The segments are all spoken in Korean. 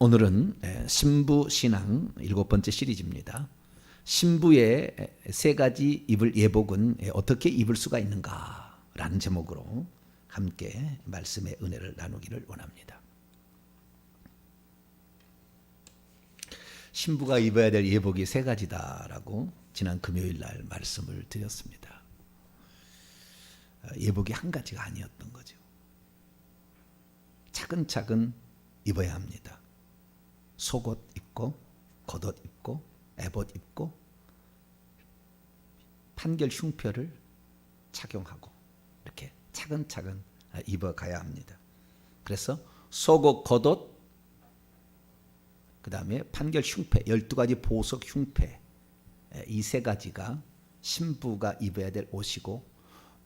오늘은 신부 신앙 7번째 시리즈입니다. 신부의 3가지 입을 예복은 어떻게 입을 수가 있는가 라는 제목으로 함께 말씀의 은혜를 나누기를 원합니다. 신부가 입어야 될 예복이 3가지다라고 지난 금요일 날 말씀을 드렸습니다. 예복이 한 가지가 아니었던 거죠. 차근차근 입어야 합니다. 속옷 입고, 겉옷 입고, 에봇 입고, 판결 흉표를 착용하고 이렇게 차근차근 입어가야 합니다. 그래서 속옷, 겉옷, 그 다음에 판결 흉패, 12가지 보석 흉패, 이 3가지가 신부가 입어야 될 옷이고,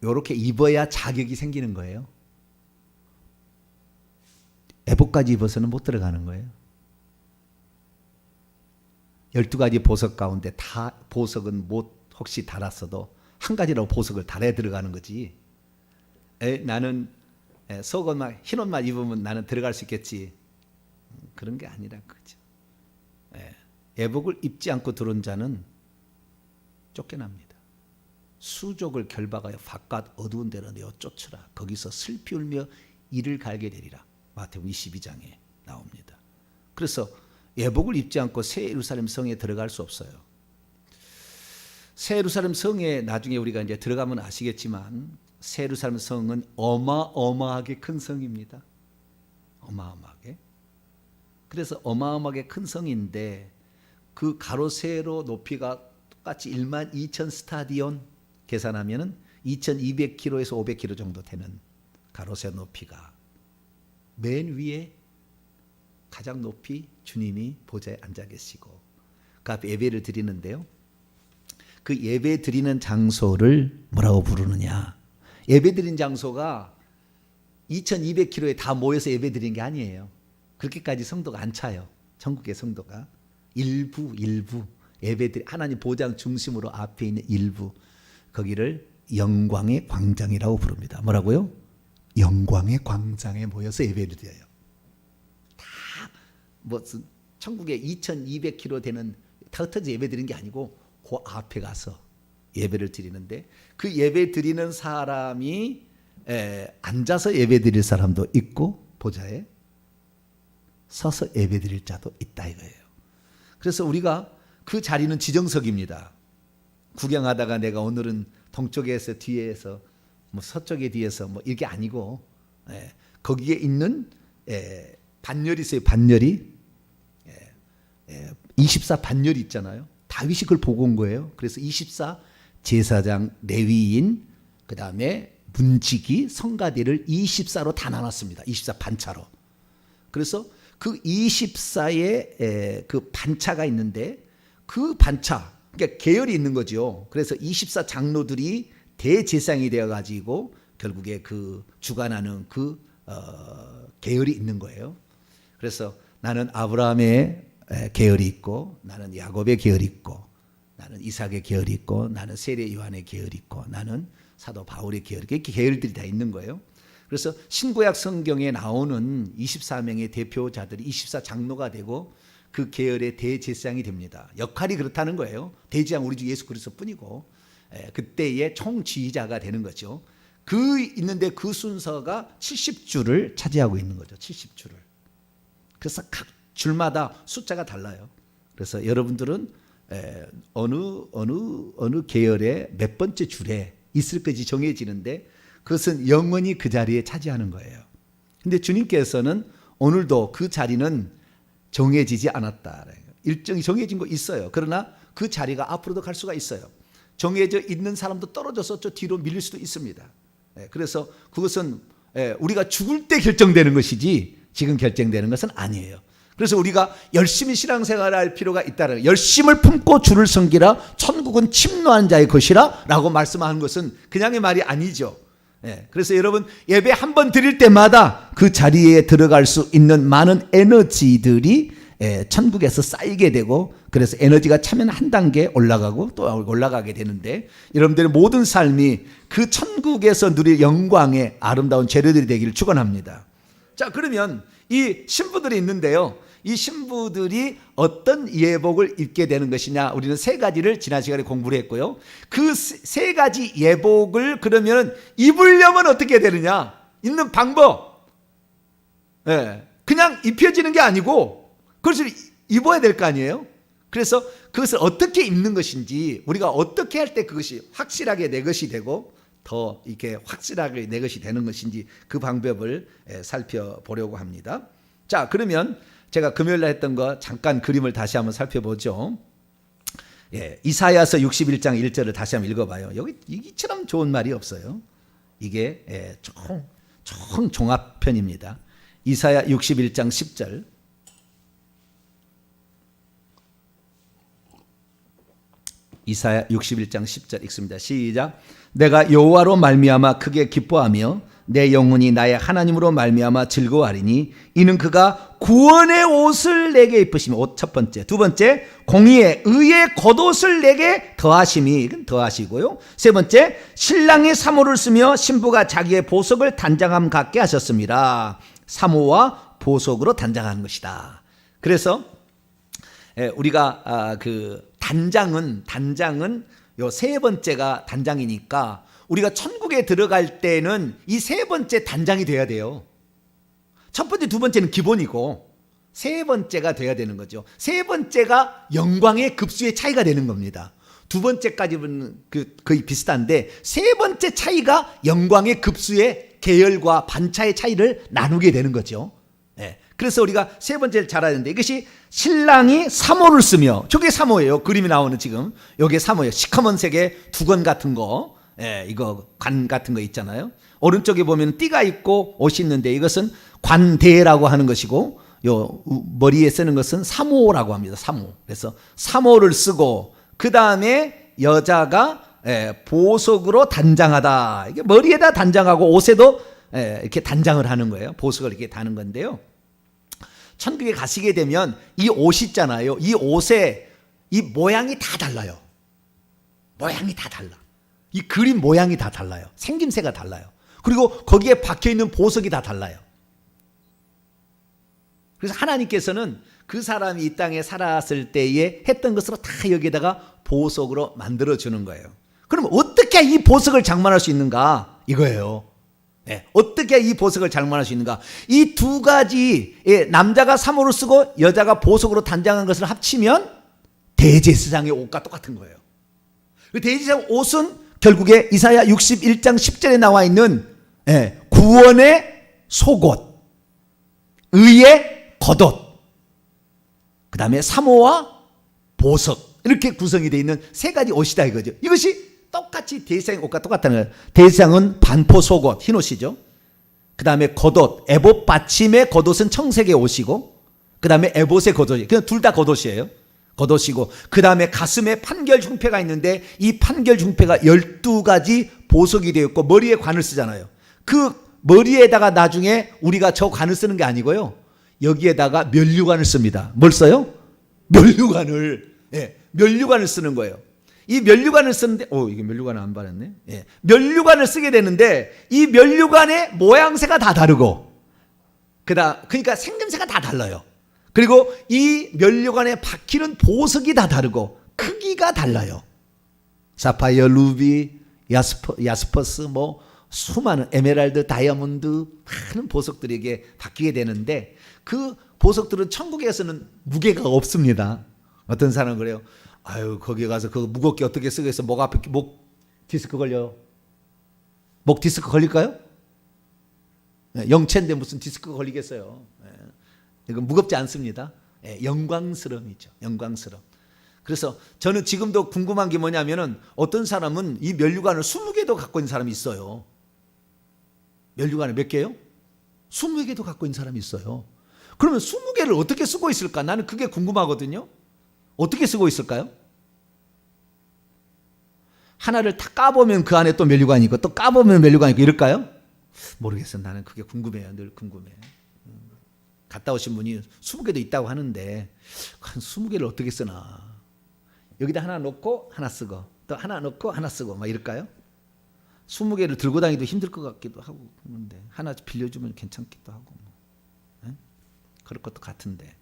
이렇게 입어야 자격이 생기는 거예요. 에봇까지 입어서는 못 들어가는 거예요. 12가지 보석 가운데 다 보석은 못 혹시 달았어도 한 가지라고 보석을 달아야 들어가는 거지. 나는 속옷만 흰 옷만 입으면 나는 들어갈 수 있겠지. 그런 게 아니라 그죠. 예복을 입지 않고 들어온 자는 쫓겨납니다. 수족을 결박하여 바깥 어두운 데로 내어 쫓으라. 거기서 슬피 울며 이를 갈게 되리라. 마태복음 22장에 나옵니다. 그래서 예복을 입지 않고 새 예루살렘 성에 들어갈 수 없어요. 새 예루살렘 성에 나중에 우리가 이제 들어가면 아시겠지만 새 예루살렘 성은 어마어마하게 큰 성입니다. 어마어마하게. 그래서 어마어마하게 큰 성인데 그 가로 세로 높이가 똑같이 12,000 스타디온 계산하면은 2,200km에서 500km 정도 되는 가로 세로 높이가 맨 위에 가장 높이 주님이 보좌에 앉아 계시고 그 앞에 예배를 드리는데요. 그 예배 드리는 장소를 뭐라고 부르느냐? 예배 드린 장소가 2,200km에 다 모여서 예배 드린 게 아니에요. 그렇게까지 성도가 안 차요. 전국의 성도가 일부 예배 드리 하나님 보좌 중심으로 앞에 있는 일부, 거기를 영광의 광장이라고 부릅니다. 뭐라고요? 영광의 광장에 모여서 예배를 드려요. 무슨 천국에 2,200km 되는 다 흩어져 예배 드리는 게 아니고 그 앞에 가서 예배를 드리는데, 그 예배 드리는 사람이 앉아서 예배 드릴 사람도 있고 보좌에 서서 예배 드릴 자도 있다 이거예요. 그래서 우리가 그 자리는 지정석입니다. 구경하다가 내가 오늘은 동쪽에서 뒤에서 뭐 서쪽에 뒤에서 뭐 이게 아니고 거기에 있는 반열이 있어요. 반열이 24 반열이 있잖아요. 다윗이 그걸 보고 온 거예요. 그래서 24 제사장, 레위인, 그 다음에 문지기, 성가대를 24로 다 나눴습니다. 24 반차로. 그래서 그 24의 그 반차가 있는데 그 반차, 그러니까 계열이 있는 거죠. 그래서 24 장로들이 대제사장이 되어가지고 결국에 그 주관하는 그 계열이 있는 거예요. 그래서 나는 아브라함의 계열이 있고, 나는 야곱의 계열이 있고, 나는 이삭의 계열이 있고, 나는 세례 요한의 계열이 있고, 나는 사도 바울의 계열이 있고, 이렇게 계열들이 다 있는 거예요. 그래서 신구약 성경에 나오는 24명의 대표자들이 24 장로가 되고 그 계열의 대제사장이 됩니다. 역할이 그렇다는 거예요. 대제사장 우리 주 예수 그리스도뿐이고 그때의 총지휘자가 되는 거죠. 그 있는데 그 순서가 70주를 차지하고 있는 거죠. 70주를. 그래서 각 줄마다 숫자가 달라요. 그래서 여러분들은 어느 계열의 몇 번째 줄에 있을 것이 정해지는데 그것은 영원히 그 자리에 차지하는 거예요. 근데 주님께서는 오늘도 그 자리는 정해지지 않았다. 일정이 정해진 거 있어요. 그러나 그 자리가 앞으로도 갈 수가 있어요. 정해져 있는 사람도 떨어져서 저 뒤로 밀릴 수도 있습니다. 그래서 그것은 우리가 죽을 때 결정되는 것이지 지금 결정되는 것은 아니에요. 그래서 우리가 열심히 신앙생활을 할 필요가 있다는 거예요. 열심을 품고 주를 섬기라. 천국은 침노한 자의 것이라 라고 말씀하는 것은 그냥의 말이 아니죠. 그래서 여러분 예배 한 번 드릴 때마다 그 자리에 들어갈 수 있는 많은 에너지들이 천국에서 쌓이게 되고, 그래서 에너지가 차면 한 단계 올라가고 또 올라가게 되는데, 여러분들의 모든 삶이 그 천국에서 누릴 영광의 아름다운 재료들이 되기를 축원합니다. 자, 그러면 이 신부들이 있는데요, 이 신부들이 어떤 예복을 입게 되는 것이냐, 우리는 세 가지를 지난 시간에 공부를 했고요. 그 세 가지 예복을 그러면 입으려면 어떻게 되느냐, 입는 방법, 그냥 입혀지는 게 아니고 그것을 입어야 될 거 아니에요. 그래서 그것을 어떻게 입는 것인지, 우리가 어떻게 할 때 그것이 확실하게 내 것이 되고 더 이렇게 확실하게 내 것이 되는 것인지 그 방법을 살펴보려고 합니다. 자, 그러면 제가 금요일 날 했던 거 잠깐 그림을 다시 한번 살펴보죠. 이사야서 61장 1절을 다시 한번 읽어봐요. 여기 이처럼 좋은 말이 없어요. 이게 총 종합편입니다. 이사야 61장 10절. 이사야 61장 10절 읽습니다. 시작. 내가 여호와로 말미암아 크게 기뻐하며 내 영혼이 나의 하나님으로 말미암아 즐거워하리니 이는 그가 구원의 옷을 내게 입으시며, 옷 첫 번째. 두 번째, 공의의 의의 겉옷을 내게 더하심이, 이건 더하시고요. 세 번째, 신랑이 사모를 쓰며 신부가 자기의 보석을 단장함 같게 하셨습니다. 사모와 보석으로 단장하는 것이다. 그래서 우리가 그 단장은 요 세 번째가 단장이니까 우리가 천국에 들어갈 때는 이 세 번째 단장이 돼야 돼요. 첫 번째, 두 번째는 기본이고 세 번째가 돼야 되는 거죠. 세 번째가 영광의 급수의 차이가 되는 겁니다. 두 번째까지는 거의 비슷한데 세 번째 차이가 영광의 급수의 계열과 반차의 차이를 나누게 되는 거죠. 그래서 우리가 세 번째를 잘 알아야 되는데, 이것이 신랑이 사모를 쓰며, 저게 사모예요. 그림이 나오는 지금 요게 사모예요. 시커먼 색의 두건 같은 거, 이거 관 같은 거 있잖아요. 오른쪽에 보면 띠가 있고 옷이 있는데 이것은 관대라고 하는 것이고, 요 머리에 쓰는 것은 사모라고 합니다. 사모. 그래서 사모를 쓰고 그 다음에 여자가 보석으로 단장하다. 이게 머리에다 단장하고 옷에도 이렇게 단장을 하는 거예요. 보석을 이렇게 다는 건데요. 천국에 가시게 되면 이 옷 있잖아요. 이 옷에 이 모양이 다 달라요. 모양이 다 달라. 이 그림 모양이 다 달라요. 생김새가 달라요. 그리고 거기에 박혀있는 보석이 다 달라요. 그래서 하나님께서는 그 사람이 이 땅에 살았을 때에 했던 것으로 다 여기에다가 보석으로 만들어주는 거예요. 그럼 어떻게 이 보석을 장만할 수 있는가? 이거예요. 어떻게 이 보석을 장만할 수 있는가? 이 두 가지, 남자가 사모를 쓰고 여자가 보석으로 단장한 것을 합치면 대제사장의 옷과 똑같은 거예요. 대제사장 옷은 결국에 이사야 61장 10절에 나와 있는 구원의 속옷, 의의 겉옷, 그 다음에 사모와 보석, 이렇게 구성이 되어 있는 세 가지 옷이다 이거죠. 이것이 똑같이 대제사장의 옷과 똑같다는 거예요. 대제사장은 반포 속옷, 흰 옷이죠. 그 다음에 겉옷, 에봇 받침의 겉옷은 청색의 옷이고, 그 다음에 에봇의 겉옷이, 그냥 둘 다 겉옷이에요. 겉옷이고, 그 다음에 가슴에 판결 흉패가 있는데 이 판결 흉패가 12가지 보석이 되어 있고 머리에 관을 쓰잖아요. 그 머리에다가 나중에 우리가 저 관을 쓰는 게 아니고요. 여기에다가 면류관을 씁니다. 뭘 써요? 면류관을. 면류관을 쓰는 거예요. 이 면류관을 쓰는데, 이게 면류관을 안 바랬네. 면류관을 쓰게 되는데 이 면류관의 모양새가 다 다르고, 그러니까 생김새가 다 달라요. 그리고 이 면류관에 박히는 보석이 다 다르고 크기가 달라요. 사파이어, 루비, 야스퍼스, 수많은 에메랄드, 다이아몬드 많은 보석들에게 박히게 되는데 그 보석들은 천국에서는 무게가 없습니다. 어떤 사람은 그래요. 아유, 거기 가서 그거 무겁게 어떻게 쓰겠어? 목 앞에 목 디스크 걸려. 목 디스크 걸릴까요? 영체인데 무슨 디스크 걸리겠어요? 이건 무겁지 않습니다. 영광스러움이죠. 영광스러움. 그래서 저는 지금도 궁금한 게 뭐냐면은 어떤 사람은 이 면류관을 20개도 갖고 있는 사람이 있어요. 면류관을 몇 개요? 20개도 갖고 있는 사람이 있어요. 그러면 20개를 어떻게 쓰고 있을까? 나는 그게 궁금하거든요. 어떻게 쓰고 있을까요? 하나를 다 까보면 그 안에 또 면류관이 있고 또 까보면 면류관이 있고 이럴까요? 모르겠어요. 나는 그게 궁금해요. 늘 궁금해요. 갔다 오신 분이 20개도 있다고 하는데 한 20개를 어떻게 쓰나. 여기다 하나 넣고 하나 쓰고 또 하나 넣고 하나 쓰고 막 이럴까요? 20개를 들고 다니기도 힘들 것 같기도 하고 그런데 하나 빌려주면 괜찮기도 하고 그럴 것도 같은데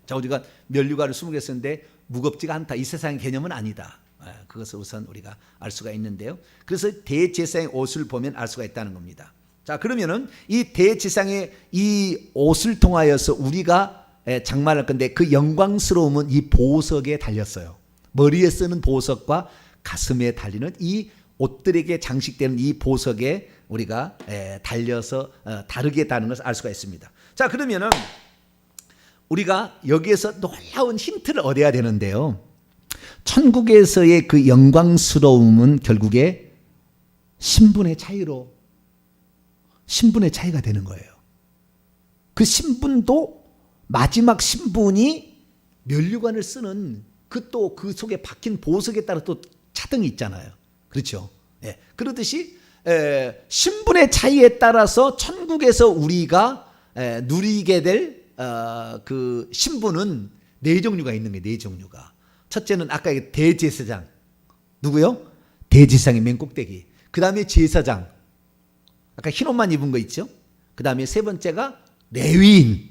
자, 우리가 면류관을 20개 쓰는데 무겁지가 않다. 이 세상의 개념은 아니다. 그것을 우선 우리가 알 수가 있는데요. 그래서 대제사장의 옷을 보면 알 수가 있다는 겁니다. 자, 그러면은 이 대제사장의 이 옷을 통하여서 우리가 장만할 건데 그 영광스러움은 이 보석에 달렸어요. 머리에 쓰는 보석과 가슴에 달리는 이 옷들에게 장식되는 이 보석에 우리가 달려서 다르게 다는 것을 알 수가 있습니다. 자, 그러면은 우리가 여기에서 놀라운 힌트를 얻어야 되는데요. 천국에서의 그 영광스러움은 결국에 신분의 차이가 되는 거예요. 그 신분도 마지막 신분이 면류관을 쓰는 그 속에 박힌 보석에 따라 또 차등이 있잖아요. 그렇죠? 그러듯이 신분의 차이에 따라서 천국에서 우리가 누리게 될 그 신분은 네 종류가 있는 거예요. 네 종류가. 첫째는 아까 대제사장. 누구요? 대제사장의 맨 꼭대기. 그 다음에 제사장. 아까 흰 옷만 입은 거 있죠? 그 다음에 세 번째가 레위인.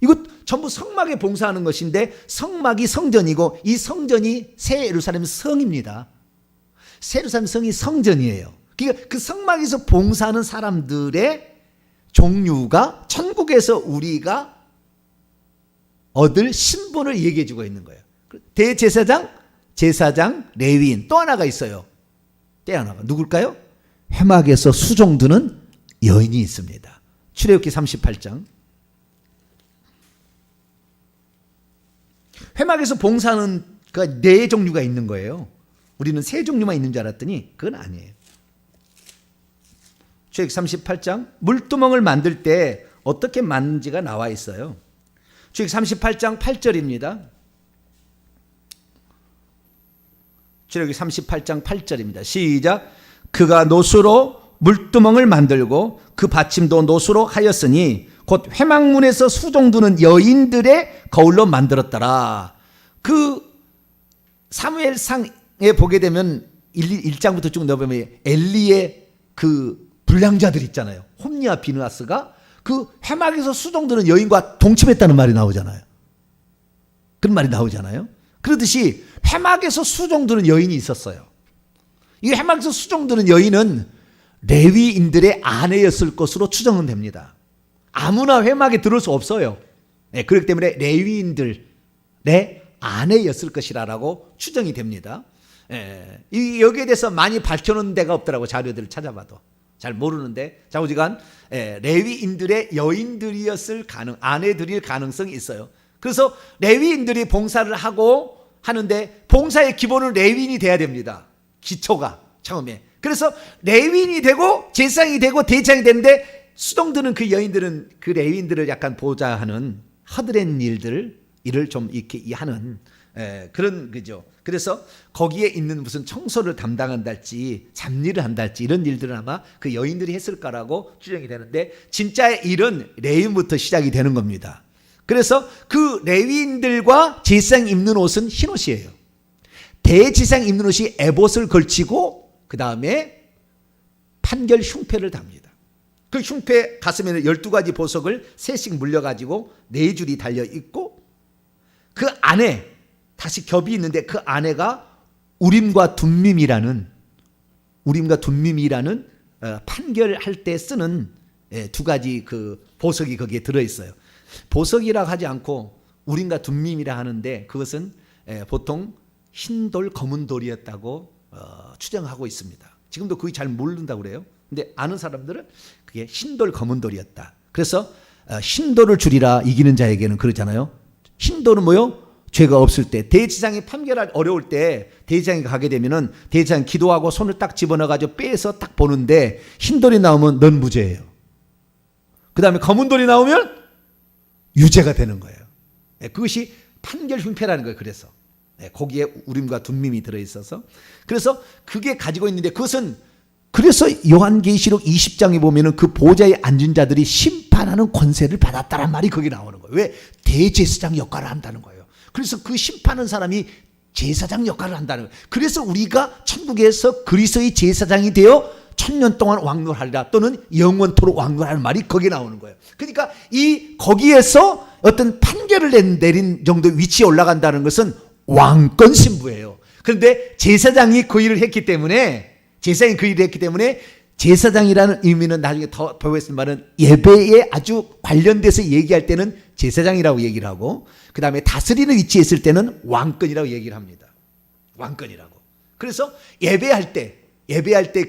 이거 전부 성막에 봉사하는 것인데 성막이 성전이고 이 성전이 새 예루살렘 성입니다. 새 예루살렘 성이 성전이에요. 그러니까 그 성막에서 봉사하는 사람들의 종류가 천국에서 우리가 얻을 신분을 얘기해 주고 있는 거예요. 대제사장, 제사장, 레위인. 또 하나가 있어요. 또 하나가 누굴까요? 회막에서 수종드는 여인이 있습니다. 출애굽기 38장. 회막에서 봉사하는 그 네 종류가 있는 거예요. 우리는 세 종류만 있는 줄 알았더니 그건 아니에요. 출애굽기 38장 물두멍을 만들 때 어떻게 만드는지가 나와 있어요. 출애굽기 38장 8절입니다. 출애굽기 38장 8절입니다. 시작. 그가 노수로 물두멍을 만들고 그 받침도 노수로 하였으니 곧 회막문에서 수종두는 여인들의 거울로 만들었더라. 그 사무엘상에 보게 되면 1장부터 쭉 넣어보면 엘리의 그 불량자들 있잖아요. 홈리와 비느하스가 그 회막에서 수종드는 여인과 동침했다는 말이 나오잖아요. 그런 말이 나오잖아요. 그러듯이 회막에서 수종드는 여인이 있었어요. 이 회막에서 수종드는 여인은 레위인들의 아내였을 것으로 추정은 됩니다. 아무나 회막에 들어올 수 없어요. 그렇기 때문에 레위인들의 아내였을 것이라고 추정이 됩니다. 여기에 대해서 많이 밝혀놓은 데가 없더라고. 자료들을 찾아봐도 잘 모르는데 좌우지간 레위인들의 여인들이었을 아내들일 가능성이 있어요. 그래서 레위인들이 봉사를 하고 하는데 봉사의 기본은 레위인이 돼야 됩니다. 기초가 처음에. 그래서 레위인이 되고 제사장이 되고 대제사장이 되는데 수동드는 그 여인들은 그 레위인들을 약간 보좌하는 허드렛 일을 좀 이렇게 하는 그런 거죠. 그래서 거기에 있는 무슨 청소를 담당한달지 잡일을 한달지 이런 일들은 아마 그 여인들이 했을 거라고 추정이 되는데 진짜의 일은 레위인부터 시작이 되는 겁니다. 그래서 그 레위인들과 제사장 입는 옷은 흰 옷이에요. 대제사장 입는 옷이 에봇을 걸치고 그 다음에 판결 흉패를 답니다. 그 흉패 가슴에는 12가지 보석을 3씩 물려가지고 4줄이 달려있고 그 안에 다시 겹이 있는데 그 안에가 우림과 둠밈이라는 판결할 때 쓰는 2가지 그 보석이 거기에 들어있어요. 보석이라고 하지 않고 우림과 둠밈이라 하는데 그것은 보통 흰돌 검은 돌이었다고 추정하고 있습니다. 지금도 그게 잘 모른다고 그래요. 근데 아는 사람들은 그게 흰돌 검은 돌이었다. 그래서 흰돌을 줄이라 이기는 자에게는 그러잖아요. 흰돌은 뭐요? 죄가 없을 때 대제사장이 판결할 어려울 때 대제사장이 가게 되면은 대제사장이 기도하고 손을 딱 집어넣어가지고 빼서 딱 보는데 흰돌이 나오면 넌 무죄예요. 그 다음에 검은 돌이 나오면 유죄가 되는 거예요. 그것이 판결 흉패라는 거예요. 그래서 거기에 우림과 둠밈이 들어있어서 그래서 그게 가지고 있는데 그것은 그래서 요한계시록 20장에 보면은 그 보좌에 앉은 자들이 심판하는 권세를 받았다란 말이 거기 나오는 거예요. 왜? 대제사장 역할을 한다는 거예요. 그래서 그 심판하는 사람이 제사장 역할을 한다는 거예요. 그래서 우리가 천국에서 그리스도의 제사장이 되어 1000년 동안 왕노하리라 또는 영원토록 왕노하라는 말이 거기에 나오는 거예요. 그러니까 이 거기에서 어떤 판결을 내린 정도 위치에 올라간다는 것은 왕권 신부예요. 그런데 제사장이 그 일을 했기 때문에 제사장이라는 의미는 나중에 더 배우겠습니다. 말은 예배에 아주 관련돼서 얘기할 때는 제사장이라고 얘기를 하고, 그 다음에 다스리는 위치에 있을 때는 왕권이라고 얘기를 합니다. 왕권이라고. 그래서 예배할 때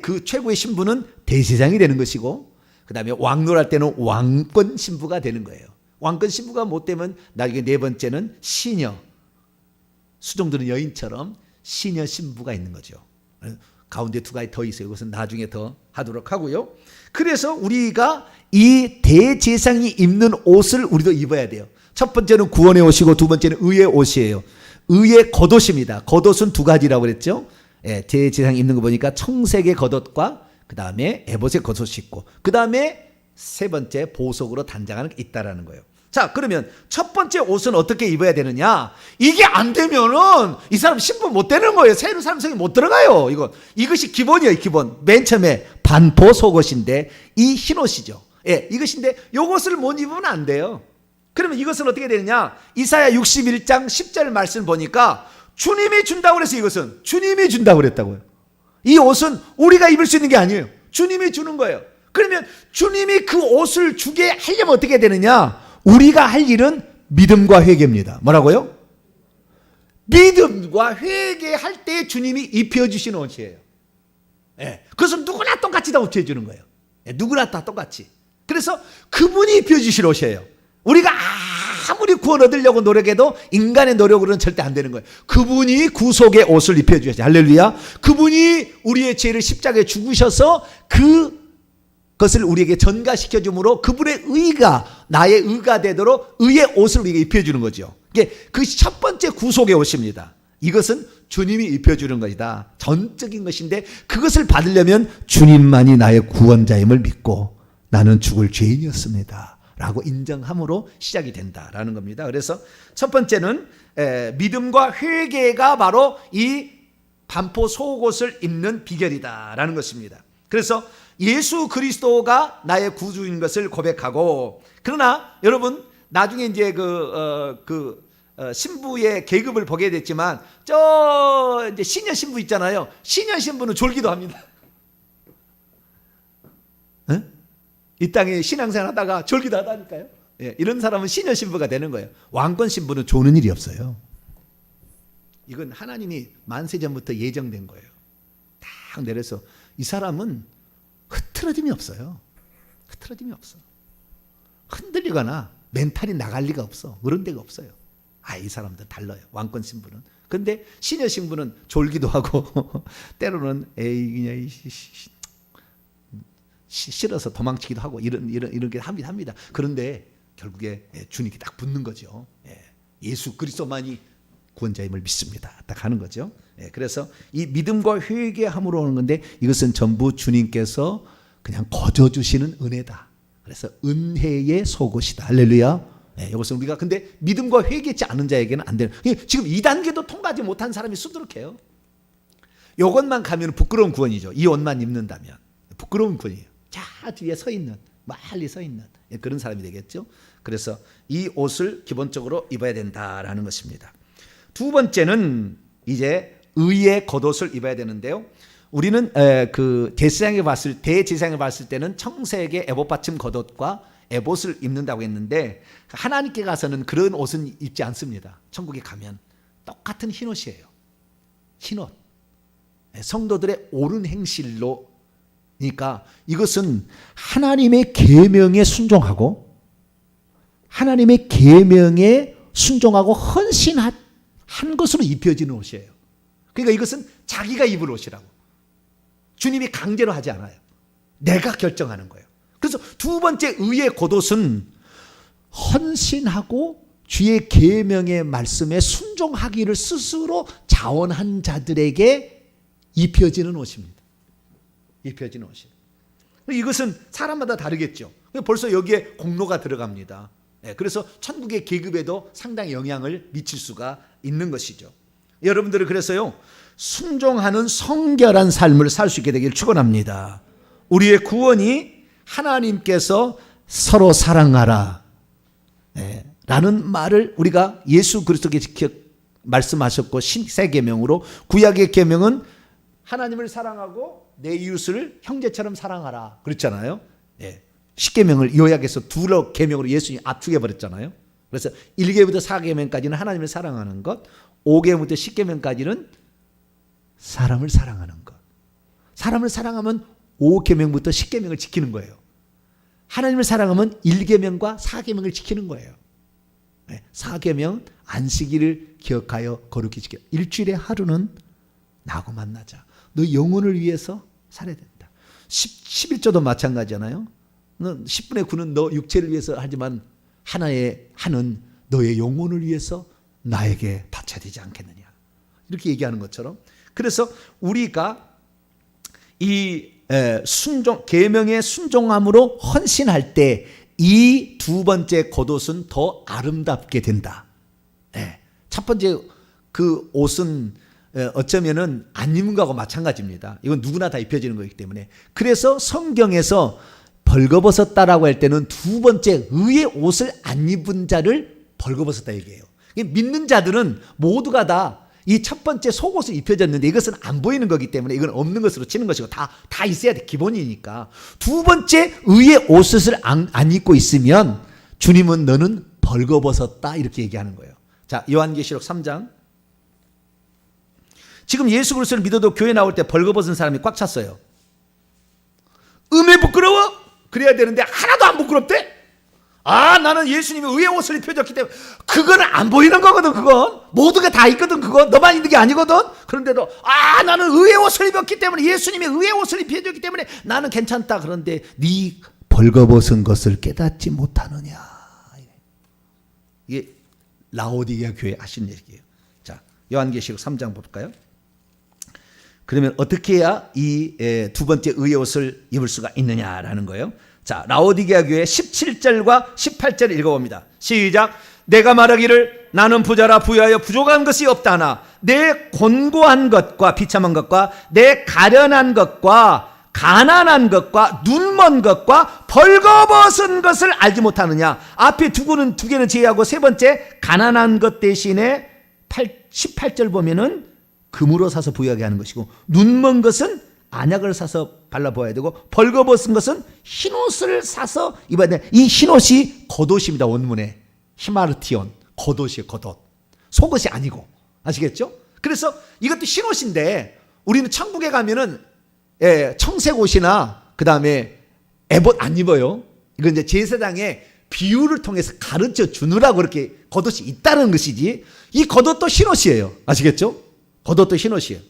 그 최고의 신부는 대제사장이 되는 것이고, 그 다음에 왕노할 때는 왕권 신부가 되는 거예요. 왕권 신부가 못 되면 나중에 네 번째는 시녀, 수종드는 여인처럼 시녀 신부가 있는 거죠. 가운데 두 가지 더 있어요. 이것은 나중에 더 하도록 하고요. 그래서 우리가 이 대제사장이 입는 옷을 우리도 입어야 돼요. 첫 번째는 구원의 옷이고 두 번째는 의의 옷이에요. 의의 겉옷입니다. 겉옷은 두 가지라고 그랬죠. 대제사장이 입는 거 보니까 청색의 겉옷과 그 다음에 에봇의 겉옷이 있고, 그 다음에 세 번째 보석으로 단장하는 게 있다라는 거예요. 자, 그러면 첫 번째 옷은 어떻게 입어야 되느냐? 이게 안 되면은 이 사람 신부 못 되는 거예요. 새로운 사람성이 못 들어가요. 이것이 기본이에요. 기본. 맨 처음에 반포 속옷인데 이 흰옷이죠. 이것인데 요것을 못 입으면 안 돼요. 그러면 이것은 어떻게 되느냐? 이사야 61장 10절 말씀을 보니까 주님이 준다고 그래서 이것은 주님이 준다고 그랬다고요. 이 옷은 우리가 입을 수 있는 게 아니에요. 주님이 주는 거예요. 그러면 주님이 그 옷을 주게 하려면 어떻게 되느냐? 우리가 할 일은 믿음과 회개입니다. 뭐라고요? 믿음과 회개할 때 주님이 입혀주시는 옷이에요. 그것은 누구나 똑같이 다 입혀주는 거예요. 누구나 다 똑같이. 그래서 그분이 입혀주실 옷이에요. 우리가 아무리 구원 얻으려고 노력해도 인간의 노력으로는 절대 안 되는 거예요. 그분이 구속의 옷을 입혀주셔야지. 할렐루야. 그분이 우리의 죄를 십자가에 죽으셔서 그것을 우리에게 전가시켜 주므로 그분의 의가 나의 의가 되도록 의의 옷을 우리에게 입혀주는 거죠. 이게 그 첫 번째 구속의 옷입니다. 이것은 주님이 입혀주는 것이다. 전적인 것인데 그것을 받으려면 주님만이 나의 구원자임을 믿고 나는 죽을 죄인이었습니다 라고 인정함으로 시작이 된다라는 겁니다. 그래서 첫 번째는 믿음과 회개가 바로 이 반포 속옷을 입는 비결이다라는 것입니다. 그래서 예수 그리스도가 나의 구주인 것을 고백하고, 그러나 여러분 나중에 이제 신부의 계급을 보게 됐지만 이제 시녀 신부 있잖아요. 시녀 신부는 졸기도 합니다. 이 땅에 신앙생활 하다가 졸기도 하다니까요. 이런 사람은 시녀 신부가 되는 거예요. 왕권 신부는 조는 일이 없어요. 이건 하나님이 만세전부터 예정된 거예요. 딱 내려서 이 사람은 흐트러짐이 없어요. 흐트러짐이 없어. 흔들리거나 멘탈이 나갈 리가 없어. 그런 데가 없어요. 이 사람들 달라요. 왕권 신부는. 근데 시녀 신부는 졸기도 하고 때로는 그냥 싫어서 도망치기도 하고 이런 게 합니다. 그런데 결국에 주님께 딱 붙는 거죠. 예수 그리스도만이 구원자임을 믿습니다. 딱 하는 거죠. 그래서 이 믿음과 회개함으로 오는 건데 이것은 전부 주님께서 그냥 거저 주시는 은혜다. 그래서 은혜의 속옷이다. 할렐루야. 이것은 우리가 근데 믿음과 회개치 않은 자에게는 안 되는. 지금 2단계도 통과하지 못한 사람이 수두룩해요. 이것만 가면 부끄러운 구원이죠. 이 옷만 입는다면 부끄러운 구원이에요. 자 뒤에 서 있는, 멀리 서 있는 그런 사람이 되겠죠. 그래서 이 옷을 기본적으로 입어야 된다라는 것입니다. 두 번째는 이제 의의 겉옷을 입어야 되는데요. 우리는 대제사장에 봤을 때는 청색의 에봇 받침 겉옷과 에봇을 입는다고 했는데 하나님께 가서는 그런 옷은 입지 않습니다. 천국에 가면 똑같은 흰옷이에요. 흰옷. 성도들의 옳은 행실로, 그러니까 이것은 하나님의 계명에 순종하고 하나님의 계명에 순종하고 헌신한 것으로 입혀지는 옷이에요. 그러니까 이것은 자기가 입을 옷이라고. 주님이 강제로 하지 않아요. 내가 결정하는 거예요. 그래서 두 번째 의의 겉옷은 헌신하고 주의 계명의 말씀에 순종하기를 스스로 자원한 자들에게 입혀지는 옷입니다. 입혀지는 옷이에요. 이것은 사람마다 다르겠죠. 벌써 여기에 공로가 들어갑니다. 그래서 천국의 계급에도 상당히 영향을 미칠 수가 있는 것이죠. 여러분들은 그래서요 순종하는 성결한 삶을 살 수 있게 되기를 축원합니다. 우리의 구원이 하나님께서 서로 사랑하라 라는 말을 우리가 예수 그리스도께 말씀하셨고, 새 계명으로, 구약의 계명은 하나님을 사랑하고 내 이웃을 형제처럼 사랑하라 그랬잖아요. 예. 10계명을 요약해서 두 계명으로 예수님이 압축해 버렸잖아요. 그래서 1계부터 4계명까지는 하나님을 사랑하는 것, 5계부터 10계명까지는 사람을 사랑하는 것. 사람을 사랑하면 5계명부터 10계명을 지키는 거예요. 하나님을 사랑하면 1계명과 4계명을 지키는 거예요. 4계명, 안식일을 기억하여 거룩히 지켜. 일주일에 하루는 나하고 만나자. 너 영혼을 위해서 살아야 된다. 11조도 마찬가지잖아요. 10분의 9는 너 육체를 위해서 하지만 하나는 너의 영혼을 위해서 나에게 바쳐야 되지 않겠느냐. 이렇게 얘기하는 것처럼, 그래서 우리가 이 계명의 순종함으로 헌신할 때 이 두 번째 겉옷은 더 아름답게 된다. 첫 번째 그 옷은 어쩌면은 안 입은 거하고 마찬가지입니다. 이건 누구나 다 입혀지는 거기 때문에. 그래서 성경에서 벌거벗었다라고 할 때는 두 번째 의의 옷을 안 입은 자를 벌거벗었다 얘기해요. 믿는 자들은 모두가 다 이 첫 번째 속옷을 입혀졌는데 이것은 안 보이는 거기 때문에 이건 없는 것으로 치는 것이고 다 있어야 돼. 기본이니까. 두 번째 의의 옷을 안 입고 있으면 주님은 너는 벌거벗었다 이렇게 얘기하는 거예요. 자, 요한계시록 3장. 지금 예수 그리스도를 믿어도 교회 나올 때 벌거벗은 사람이 꽉 찼어요. 부끄러워? 그래야 되는데 하나도 안 부끄럽대? 나는 예수님이 의의 옷을 입혀줬기 때문에. 그거는 안 보이는 거거든. 그건 모두가 다 있거든. 그건 너만 있는 게 아니거든. 그런데도 나는 의의 옷을 입었기 때문에, 예수님이 의의 옷을 입혀줬기 때문에 나는 괜찮다. 그런데 네 벌거벗은 것을 깨닫지 못하느냐. 이게 라오디게아 교회 하신 얘기예요. 자, 요한계시록 3장 볼까요? 그러면 어떻게 해야 이 두 번째 의의 옷을 입을 수가 있느냐라는 거예요. 자, 라오디게아 교회 17절과 18절을 읽어봅니다. 시작. 내가 말하기를 나는 부자라 부유하여 부족한 것이 없다나 내 곤고한 것과 비참한 것과 내 가련한 것과 가난한 것과 눈먼 것과 벌거벗은 것을 알지 못하느냐. 앞에 두 개는 제외하고 세 번째 가난한 것 대신에 18절 보면은 금으로 사서 부유하게 하는 것이고, 눈먼 것은 안약을 사서 발라보아야 되고, 벌거벗은 것은 흰옷을 사서 입어야 돼. 이 흰옷이 겉옷입니다. 원문에 히마르티온, 겉옷이에요. 겉옷, 속옷이 아니고. 아시겠죠? 그래서 이것도 흰옷인데 우리는 천국에 가면은 청색 옷이나 그 다음에 에봇 안 입어요. 이건 이제 제사장의 비유를 통해서 가르쳐 주느라고 그렇게 겉옷이 있다는 것이지, 이 겉옷도 흰옷이에요. 아시겠죠? 겉옷도 흰옷이에요.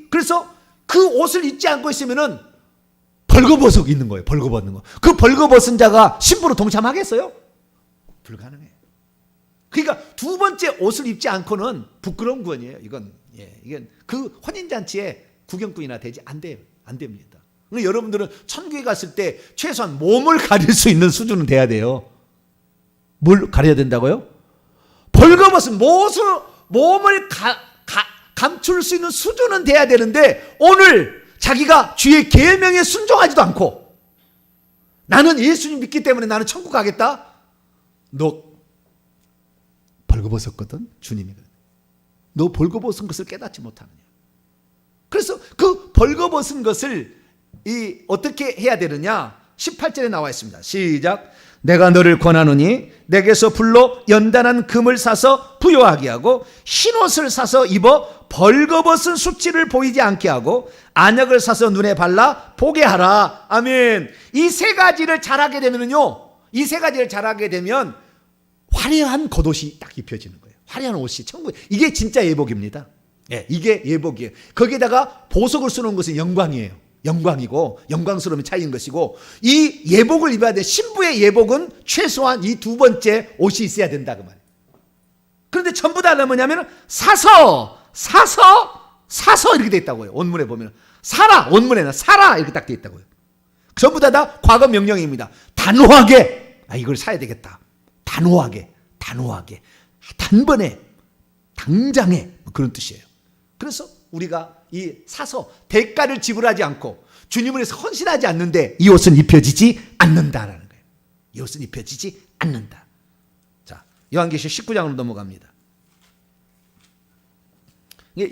그래서 그 옷을 입지 않고 있으면은 벌거벗어 있는 거예요. 벌거벗는 거. 그 벌거벗은 자가 신부로 동참하겠어요? 불가능해요. 그러니까 두 번째 옷을 입지 않고는 부끄러운 구원이에요. 이건 그 혼인잔치에 구경꾼이나 되지 안 됩니다. 여러분들은 천국에 갔을 때 최소한 몸을 가릴 수 있는 수준은 돼야 돼요. 뭘 가려야 된다고요? 벌거벗은 몸을 감출 수 있는 수준은 돼야 되는데, 오늘 자기가 주의 계명에 순종하지도 않고 나는 예수님 믿기 때문에 나는 천국 가겠다. 너 벌거벗었거든. 주님이 너 벌거벗은 것을 깨닫지 못하느냐. 그래서 그 벌거벗은 것을 어떻게 해야 되느냐. 18절에 나와 있습니다. 시작. 내가 너를 권하노니 내게서 불로 연단한 금을 사서 부요하게 하고 흰옷을 사서 입어 벌거벗은 수치를 보이지 않게 하고 안약을 사서 눈에 발라 보게 하라. 아멘. 이 세 가지를 잘하게 되면요, 이 세 가지를 잘하게 되면 화려한 겉옷이 딱 입혀지는 거예요. 화려한 옷이 천국. 이게 진짜 예복입니다. 이게 예복이에요. 거기에다가 보석을 쓰는 것은 영광이에요. 영광이고 영광스러움이 차이인 것이고, 이 예복을 입어야 돼. 신부의 예복은 최소한 이 두 번째 옷이 있어야 된다 그 말이에요. 그런데 전부 다 뭐냐면 사서 이렇게 돼 있다고요. 원문에 보면 사라, 원문에는 사라 이렇게 딱 돼 있다고요. 전부 다 과거 명령입니다. 단호하게 이걸 사야 되겠다. 단호하게 단번에 당장에 그런 뜻이에요. 그래서 우리가 이 사서 대가를 지불하지 않고 주님을 위해서 헌신하지 않는데 이 옷은 입혀지지 않는다라는 거예요. 이 옷은 입혀지지 않는다. 요한계시록 19장으로 넘어갑니다.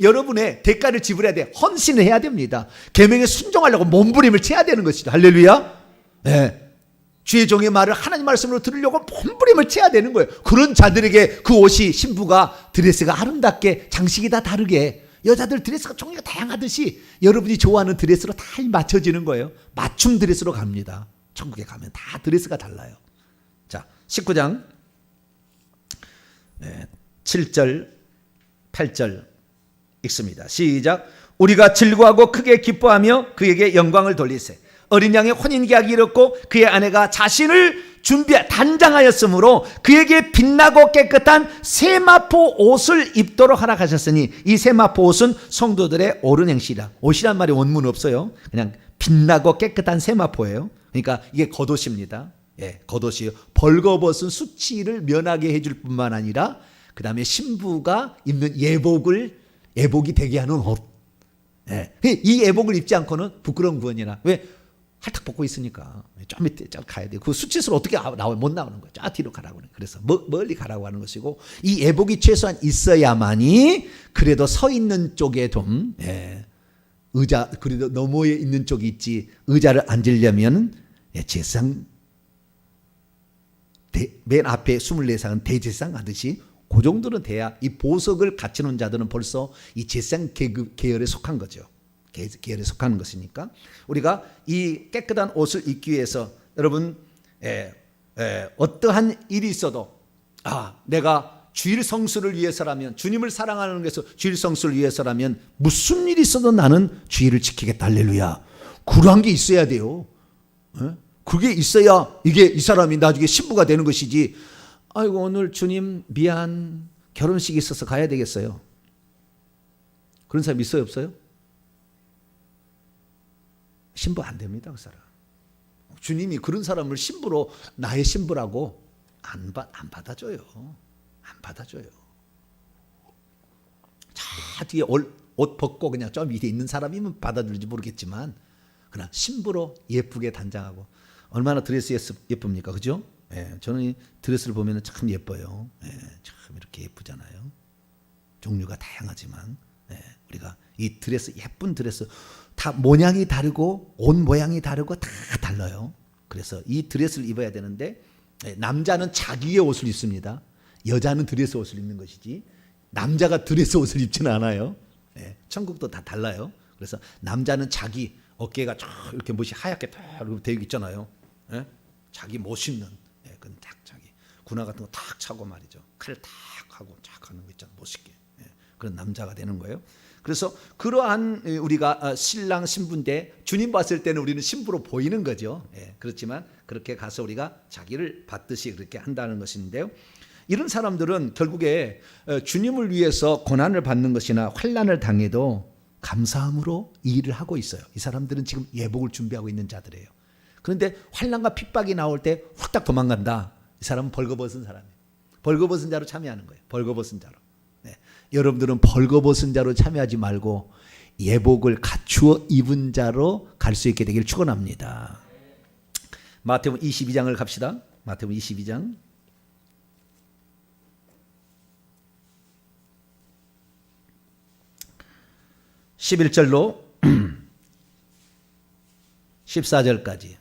여러분의 대가를 지불해야 돼. 헌신을 해야 됩니다. 계명에 순종하려고 몸부림을 쳐야 되는 것이죠. 할렐루야. 네. 주의 종의 말을 하나님 말씀으로 들으려고 몸부림을 쳐야 되는 거예요. 그런 자들에게 그 옷이, 신부가 드레스가 아름답게, 장식이 다 다르게, 여자들 드레스가 종류가 다양하듯이 여러분이 좋아하는 드레스로 다 맞춰지는 거예요. 맞춤 드레스로 갑니다. 천국에 가면 다 드레스가 달라요. 자, 19장 7절 8절 읽습니다. 시작. 우리가 즐거워하고 크게 기뻐하며 그에게 영광을 돌리세. 어린 양의 혼인계약이 이뤘고 그의 아내가 자신을 단장하였으므로 그에게 빛나고 깨끗한 세마포 옷을 입도록 허락하셨으니 이 세마포 옷은 성도들의 옳은 행실이라. 옷이란 말이 원문 없어요. 그냥 빛나고 깨끗한 세마포예요. 그러니까 이게 겉옷입니다. 예, 겉옷이요. 벌거벗은 수치를 면하게 해줄 뿐만 아니라 그 다음에 신부가 입는 예복이 되게 하는 옷. 예. 이 예복을 입지 않고는 부끄러운 구원이나. 왜? 할탁 벗고 있으니까 좀 밑에 쫙 가야 돼요. 그 수치스로 어떻게 못 나오는 거예요. 쫙 뒤로 가라고 그래요. 그래서 멀리 가라고 하는 것이고, 이 예복이 최소한 있어야만이 그래도 서 있는 쪽에 좀 의자, 그래도 너머에 있는 쪽이 있지, 의자를 앉으려면 제사장 맨 앞에 24상은 대제사장 하듯이 그 정도는 돼야, 이 보석을 갖추는 자들은 벌써 이 제사장 계열에 속한 거죠. 계열에 속하는 것이니까 우리가 이 깨끗한 옷을 입기 위해서 여러분 어떠한 일이 있어도 내가 주일 성수를 위해서라면, 주님을 사랑하는 것에서 주일 성수를 위해서라면 무슨 일이 있어도 나는 주일을 지키겠다. 할렐루야. 그러한 게 있어야 돼요. 그게 있어야 이게 이 사람이 나중에 신부가 되는 것이지. 아이고 오늘 주님 미안, 결혼식이 있어서 가야 되겠어요. 그런 사람 있어요 없어요? 신부 안 됩니다. 그 사람. 주님이 그런 사람을 신부로, 나의 신부라고 안 받아줘요. 안 받아줘요. 자 뒤에 옷 벗고 그냥 좀 밑에 있는 사람이면 받아들일지 모르겠지만, 그러나 신부로 예쁘게 단장하고. 얼마나 드레스 예쁩니까? 그죠? 예, 저는 이 드레스를 보면 참 예뻐요. 예, 참 이렇게 예쁘잖아요. 종류가 다양하지만 우리가 이 드레스, 예쁜 드레스 다 모양이 다르고 옷 모양이 다르고 다 달라요. 그래서 이 드레스를 입어야 되는데, 남자는 자기의 옷을 입습니다. 여자는 드레스 옷을 입는 것이지 남자가 드레스 옷을 입지는 않아요. 천국도 다 달라요. 그래서 남자는 자기 어깨가 쫙 이렇게 못이 하얗게 딱 되어 있잖아요. 자기 멋있는, 그건 딱 자기 군화 같은 거 탁 차고 말이죠. 칼 탁 하고 쫙 하는 거 있잖아요. 멋있게. 그런 남자가 되는 거예요. 그래서 그러한 우리가 신랑 신부인데 주님 봤을 때는 우리는 신부로 보이는 거죠. 그렇지만 그렇게 가서 우리가 자기를 받듯이 그렇게 한다는 것인데요. 이런 사람들은 결국에 주님을 위해서 고난을 받는 것이나 환난을 당해도 감사함으로 이 일을 하고 있어요. 이 사람들은 지금 예복을 준비하고 있는 자들이에요. 그런데 환난과 핍박이 나올 때 훌딱 도망간다. 이 사람은 벌거벗은 사람이에요. 벌거벗은 자로 참여하는 거예요. 벌거벗은 자로. 여러분들은 벌거벗은 자로 참여하지 말고 예복을 갖추어 입은 자로 갈 수 있게 되기를 축원합니다. 마태복음 22장을 갑시다. 마태복음 22장 11절로 14절까지.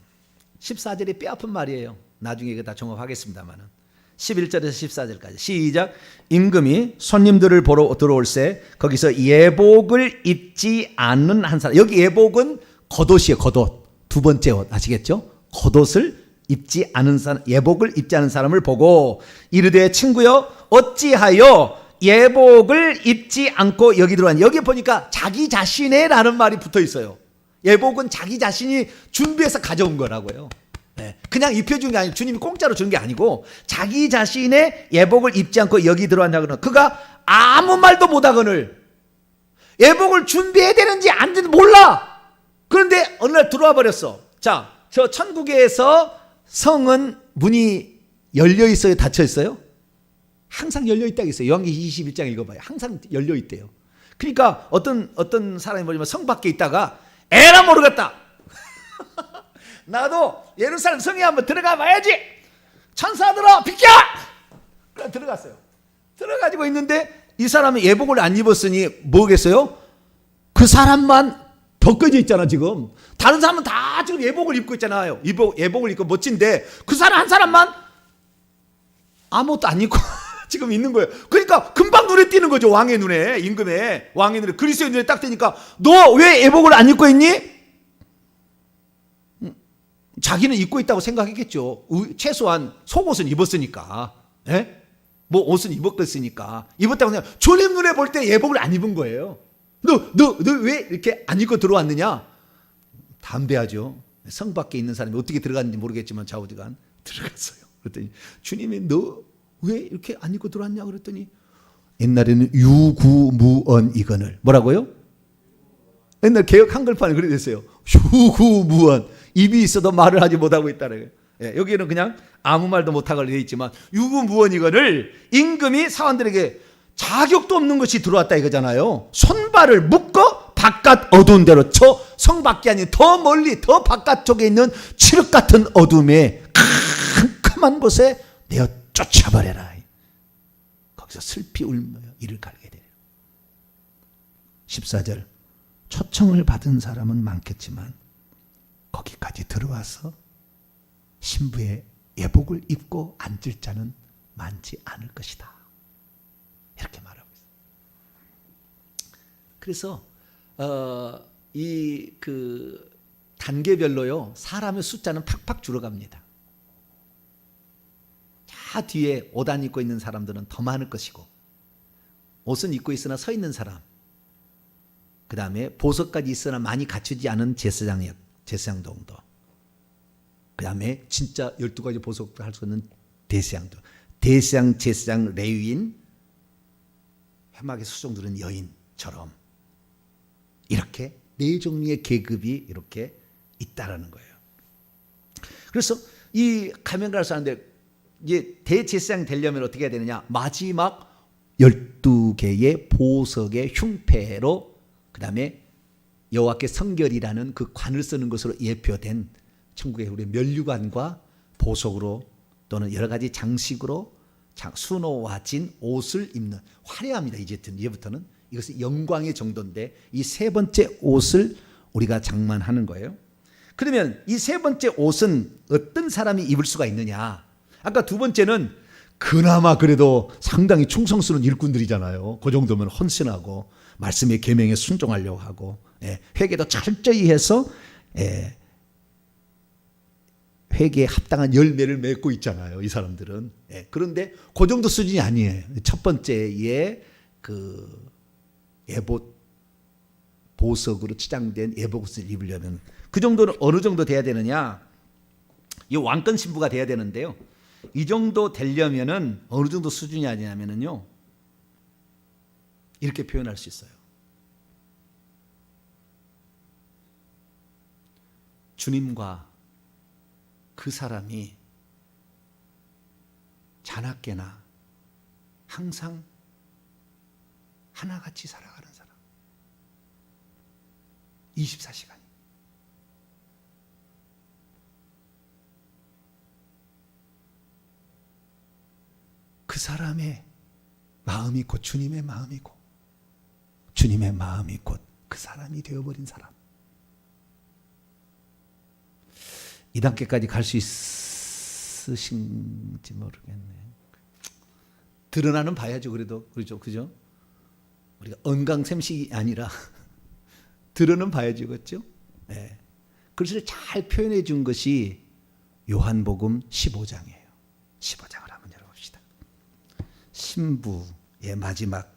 14절이 뼈아픈 말이에요. 나중에 이거 다 종합하겠습니다만은. 11절에서 14절까지 시작. 임금이 손님들을 보러 들어올세 거기서 예복을 입지 않는 한 사람. 여기 예복은 겉옷이에요. 겉옷. 두 번째 옷 아시겠죠? 겉옷을 입지 않은 사람, 예복을 입지 않은 사람을 보고 이르되 친구여 어찌하여 예복을 입지 않고 여기 들어왔냐. 여기 보니까 자기 자신의 라는 말이 붙어 있어요. 예복은 자기 자신이 준비해서 가져온 거라고요. 그냥 입혀준 게 아니고 주님이 공짜로 준 게 아니고 자기 자신의 예복을 입지 않고 여기 들어왔냐고는 그가 아무 말도 못하거늘 예복을 준비해야 되는지 안 되는지 몰라. 그런데 어느 날 들어와 버렸어. 자, 저 천국에서 성은 문이 열려 있어요? 닫혀 있어요? 항상 열려 있다고 했어요. 요한계시록 21장 읽어봐요. 항상 열려 있대요. 그러니까 어떤 사람이 뭐냐면 성 밖에 있다가 에라 모르겠다. 나도 예루살렘 성에 한번 들어가 봐야지. 천사들아 비켜! 그냥 들어갔어요. 들어가지고 있는데 이 사람은 예복을 안 입었으니 뭐겠어요? 그 사람만 벗겨져 있잖아 지금. 다른 사람은 다 지금 예복을 입고 있잖아요. 예복을 입고 멋진데 그 사람 한 사람만 아무것도 안 입고 지금 있는 거예요. 그러니까 금방 눈에 띄는 거죠. 왕의 눈에, 임금의 왕의 눈에, 그리스도의 눈에 딱 띄니까 너 왜 예복을 안 입고 있니? 자기는 입고 있다고 생각했겠죠. 최소한 속옷은 입었으니까. 예? 뭐 옷은 입었으니까. 입었다고 생각. 주님 눈에 볼 때 예복을 안 입은 거예요. 너 왜 이렇게 안 입고 들어왔느냐? 담대하죠. 성 밖에 있는 사람이 어떻게 들어갔는지 모르겠지만 좌우지간 들어갔어요. 그랬더니 주님이 너 왜 이렇게 안 입고 들어왔냐 그랬더니 옛날에는 유구무언이거늘 뭐라고요? 옛날 개혁 한글판에 그렇게 됐어요. 유구무언, 입이 있어도 말을 하지 못하고 있다는 거예요. 예, 여기는 그냥 아무 말도 못하고 되어 있지만 유구무언이거늘 임금이 사원들에게 자격도 없는 것이 들어왔다 이거잖아요. 손발을 묶어 바깥 어두운 데로, 저 성 밖이 아닌 더 멀리 더 바깥쪽에 있는 칠흑 같은 어둠에 캄캄한 곳에 내어 쫓아버려라. 거기서 슬피 울며 이를 갈게 되려. 14절 초청을 받은 사람은 많겠지만 거기까지 들어와서 신부의 예복을 입고 앉을 자는 많지 않을 것이다. 이렇게 말하고 있어요. 그래서 이 그 단계별로요 사람의 숫자는 팍팍 줄어갑니다. 자 뒤에 옷 안 입고 있는 사람들은 더 많을 것이고 옷은 입고 있으나 서 있는 사람, 그 다음에 보석까지 있으나 많이 갖추지 않은 제사장 정도, 그 다음에 진짜 12가지 보석도 할 수 있는 대제사장도, 대제사장, 제사장, 레위인, 회막에 수종 두른 여인처럼 이렇게 네 종류의 계급이 이렇게 있다라는 거예요. 그래서 이 가면가를 사는데 이제 대제사장 되려면 어떻게 해야 되느냐? 마지막 12개의 보석의 흉패로 그 다음에 여호와께 성결이라는 그 관을 쓰는 것으로 예표된 천국의 우리 면류관과 보석으로 또는 여러 가지 장식으로 수놓아진 옷을 입는, 화려합니다. 이제부터는 이것은 영광의 정도인데 이 세 번째 옷을 우리가 장만하는 거예요. 그러면 이 세 번째 옷은 어떤 사람이 입을 수가 있느냐? 아까 두 번째는 그나마 그래도 상당히 충성스러운 일꾼들이잖아요. 그 정도면 헌신하고 말씀의 계명에 순종하려고 하고, 회개도 철저히 해서 회개에 합당한 열매를 맺고 있잖아요. 이 사람들은. 그런데 그 정도 수준이 아니에요. 첫 번째의 그 예복, 보석으로 치장된 예복옷을 입으려면 그 정도는 어느 정도 돼야 되느냐? 이 왕권 신부가 돼야 되는데요. 이 정도 되려면은 어느 정도 수준이 아니냐면요, 이렇게 표현할 수 있어요. 주님과 그 사람이 자나깨나 항상 하나같이 살아가는 사람. 24시간. 그 사람의 마음이 곧 주님의 마음이고 주님의 마음이 곧 그 사람이 되어버린 사람. 이 단계까지 갈 수 있으신지 모르겠네. 드러나는 봐야죠. 그래도 그죠? 우리가 언강샘식이 아니라 들어는 봐야죠, 그렇죠? 네. 그래서 잘 표현해 준 것이 요한복음 15장이에요. 15장을 한번 열어봅시다. 신부의 마지막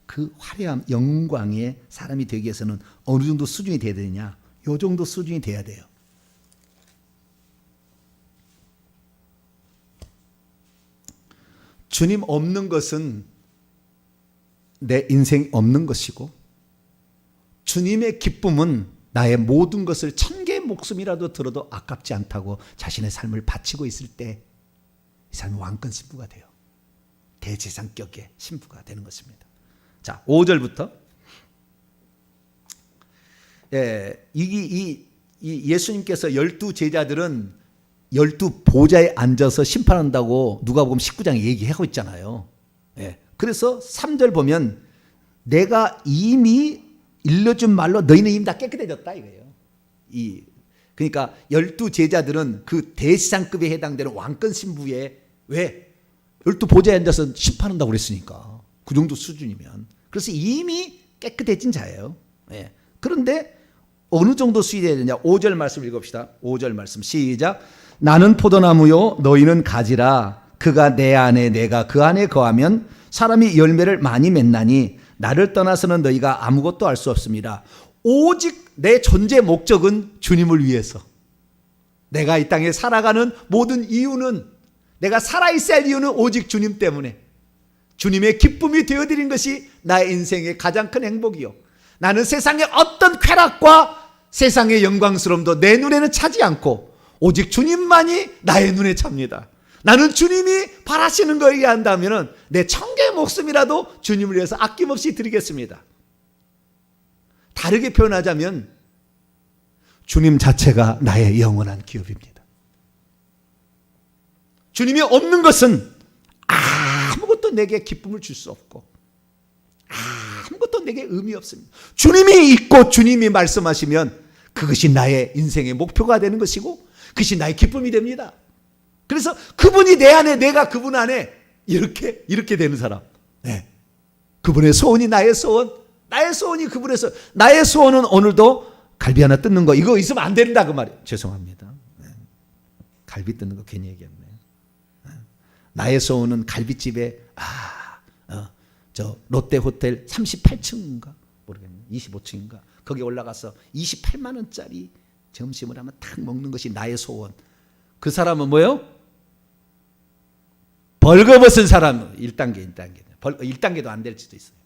그 화려한 영광의 사람이 되기 위해서는 어느 정도 수준이 돼야 되느냐? 요 정도 수준이 돼야 돼요. 주님 없는 것은 내 인생 없는 것이고, 주님의 기쁨은 나의 모든 것을 1000개의 목숨이라도 들어도 아깝지 않다고 자신의 삶을 바치고 있을 때 이 사람이 왕권 신부가 돼요. 대제사장격의 신부가 되는 것입니다. 자, 5절부터 예수님께서 12 제자들은 12 보좌에 앉아서 심판한다고 누가복음 19장에 얘기하고 있잖아요. 예. 그래서 3절 보면 내가 이미 일러준 말로 너희는 이미 다 깨끗해졌다 이거예요. 그러니까 12 제자들은 그 대시장급에 해당되는 왕권 신부에 왜? 12 보좌에 앉아서 심판한다고 그랬으니까. 그 정도 수준이면. 그래서 이미 깨끗해진 자예요. 예. 그런데 어느 정도 수위돼야 되냐? 5절 말씀 읽읍시다. 5절 말씀 시작. 나는 포도나무요 너희는 가지라. 그가 내 안에 내가 그 안에 거하면 사람이 열매를 많이 맺나니 나를 떠나서는 너희가 아무것도 할 수 없습니다. 오직 내 존재 목적은 주님을 위해서. 내가 이 땅에 살아가는 모든 이유는, 내가 살아있어야 할 이유는 오직 주님 때문에, 주님의 기쁨이 되어드린 것이 나의 인생의 가장 큰 행복이요. 나는 세상의 어떤 쾌락과 세상의 영광스러움도 내 눈에는 차지 않고 오직 주님만이 나의 눈에 찹니다. 나는 주님이 바라시는 거에 한다면 내 천개의 목숨이라도 주님을 위해서 아낌없이 드리겠습니다. 다르게 표현하자면 주님 자체가 나의 영원한 기업입니다. 주님이 없는 것은 아무것도 내게 기쁨을 줄 수 없고 아무것도 내게 의미 없습니다. 주님이 있고 주님이 말씀하시면 그것이 나의 인생의 목표가 되는 것이고 그것이 나의 기쁨이 됩니다. 그래서 그분이 내 안에, 내가 그분 안에 이렇게 되는 사람. 네. 그분의 소원이 나의 소원, 나의 소원이 그분의 소원. 나의 소원은 오늘도 갈비 하나 뜯는 거, 이거 있으면 안 된다 그 말이에요. 죄송합니다. 네. 갈비 뜯는 거 괜히 얘기했네. 네. 나의 소원은 갈비집에 저 롯데호텔 38층인가 모르겠네, 25층인가 거기 올라가서 28만 원짜리 점심을 하면 딱 먹는 것이 나의 소원. 그 사람은 뭐예요? 벌거벗은 사람. 1단계. 1단계도 안 될 수도 있어요.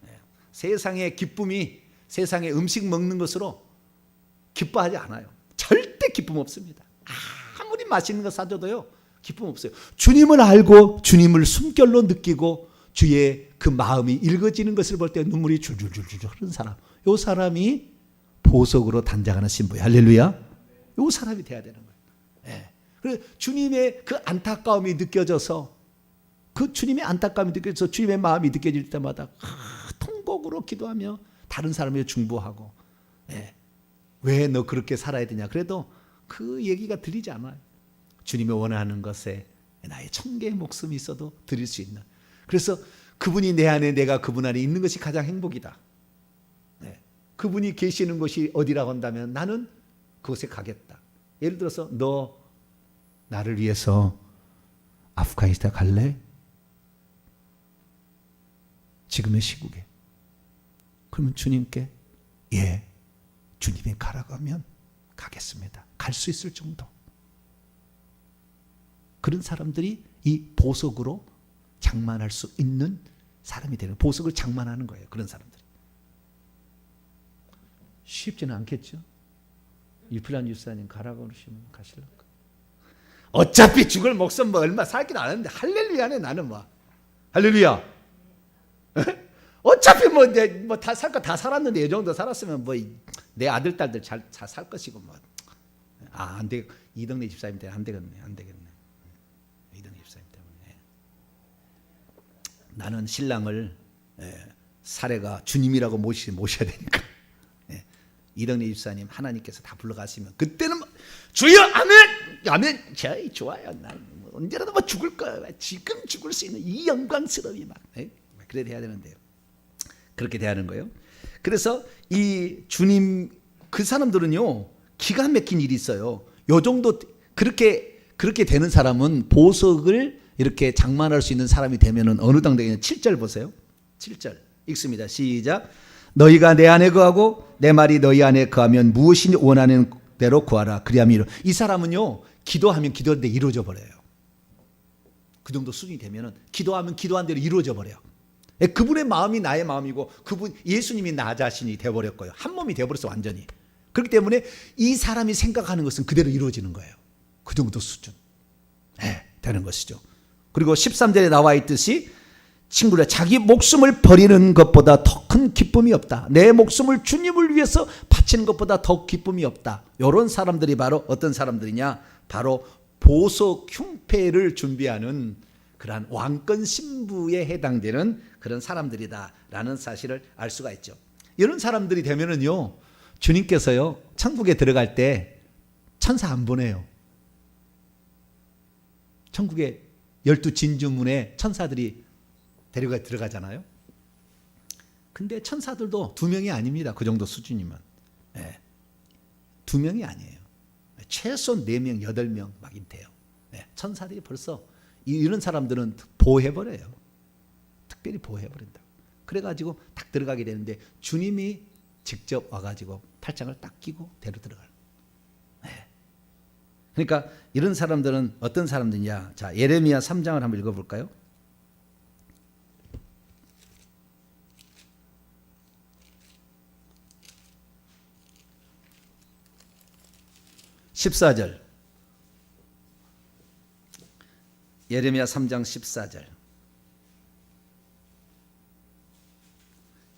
네. 세상의 기쁨이 세상의 음식 먹는 것으로 기뻐하지 않아요. 절대 기쁨 없습니다. 아무리 맛있는 거 사줘도요 기쁨 없어요. 주님을 알고 주님을 숨결로 느끼고 주의 그 마음이 읽어지는 것을 볼 때 눈물이 줄줄줄줄 흐르는 사람, 이 사람이 보석으로 단장하는 신부예요. 할렐루야. 이 사람이 돼야 되는 거예요. 네. 그래서 주님의 그 안타까움이 느껴져서, 그 주님의 안타까움이 느껴져서 주님의 마음이 느껴질 때마다 통곡으로 기도하며 다른 사람을 중보하고, 네. 왜 너 그렇게 살아야 되냐. 그래도 그 얘기가 들리지 않아요. 주님이 원하는 것에 나의 천개의 목숨이 있어도 드릴 수 있는. 그래서 그분이 내 안에, 내가 그분 안에 있는 것이 가장 행복이다. 네. 그분이 계시는 곳이 어디라고 한다면 나는 그곳에 가겠다. 예를 들어서 너 나를 위해서 아프가니스탄 갈래? 지금의 시국에. 그러면 주님께 예, 주님이 가라고 하면 가겠습니다. 갈 수 있을 정도. 그런 사람들이 이 보석으로 장만할 수 있는 사람이 되는, 보석을 장만하는 거예요. 그런 사람들. 쉽지는 않겠죠. 유필란 유사님 가라고 그러시면 가실까? 어차피 죽을 목숨 뭐 얼마 살긴 안 하는데 할렐루야네. 나는 뭐 할렐루야. 어차피 뭐 이제 뭐 다 살 거 다 살았는데 이 정도 살았으면 뭐 내 아들 딸들 잘 살 것이고 뭐 안 돼. 이덕래 집사님 때문에 안 되겠네. 이덕래 집사님 때문에. 나는 신랑을 사례가 주님이라고 모셔야 되니까. 이덕래 집사님 하나님께서 다 불러가시면 그때는 주여 아멘 아멘 저희 좋아요. 난 언제라도 뭐 죽을 거야. 지금 죽을 수 있는 이 영광스러움이 막 그래야 돼야 되는데요. 그렇게 대하는 거예요. 그래서 이 주님, 그 사람들은요 기가 막힌 일이 있어요. 요 정도 그렇게 되는 사람은 보석을 이렇게 장만할 수 있는 사람이 되면은 어느 당 되겠냐. 7절 보세요. 7절 읽습니다. 시작. 너희가 내 안에 거하고 내 말이 너희 안에 거하면 무엇이 원하는 대로 구하라. 그리하면 이루. 이 사람은요 기도하면 기도한 대로 이루어져 버려요. 그 정도 수준이 되면은 기도하면 기도한 대로 이루어져 버려요. 그분의 마음이 나의 마음이고 그분 예수님이 나 자신이 되어버렸고요. 한 몸이 되어버렸어 완전히. 그렇기 때문에 이 사람이 생각하는 것은 그대로 이루어지는 거예요. 그 정도 수준 되는 것이죠. 그리고 13절에 나와 있듯이 친구들, 자기 목숨을 버리는 것보다 더 큰 기쁨이 없다. 내 목숨을 주님을 위해서 바치는 것보다 더 기쁨이 없다. 이런 사람들이 바로 어떤 사람들이냐? 바로 보석 흉패를 준비하는 그러한 왕권 신부에 해당되는 그런 사람들이다라는 사실을 알 수가 있죠. 이런 사람들이 되면은요, 주님께서요 천국에 들어갈 때 천사 안 보내요. 천국에 12진주문에 천사들이 데려가 들어가잖아요. 근데 천사들도 2명이 아닙니다. 그 정도 수준이면. 네. 2명이 아니에요. 최소 4명, 8명 막 돼요. 네. 천사들이 벌써 이런 사람들은 보호해버려요. 특별히 보호해버린다. 그래가지고 딱 들어가게 되는데 주님이 직접 와가지고 팔짱을 딱 끼고 데려 들어가요. 네. 그러니까 이런 사람들은 어떤 사람들이냐. 자, 예레미야 3장을 한번 읽어볼까요? 14절. 예레미야 3장 14절.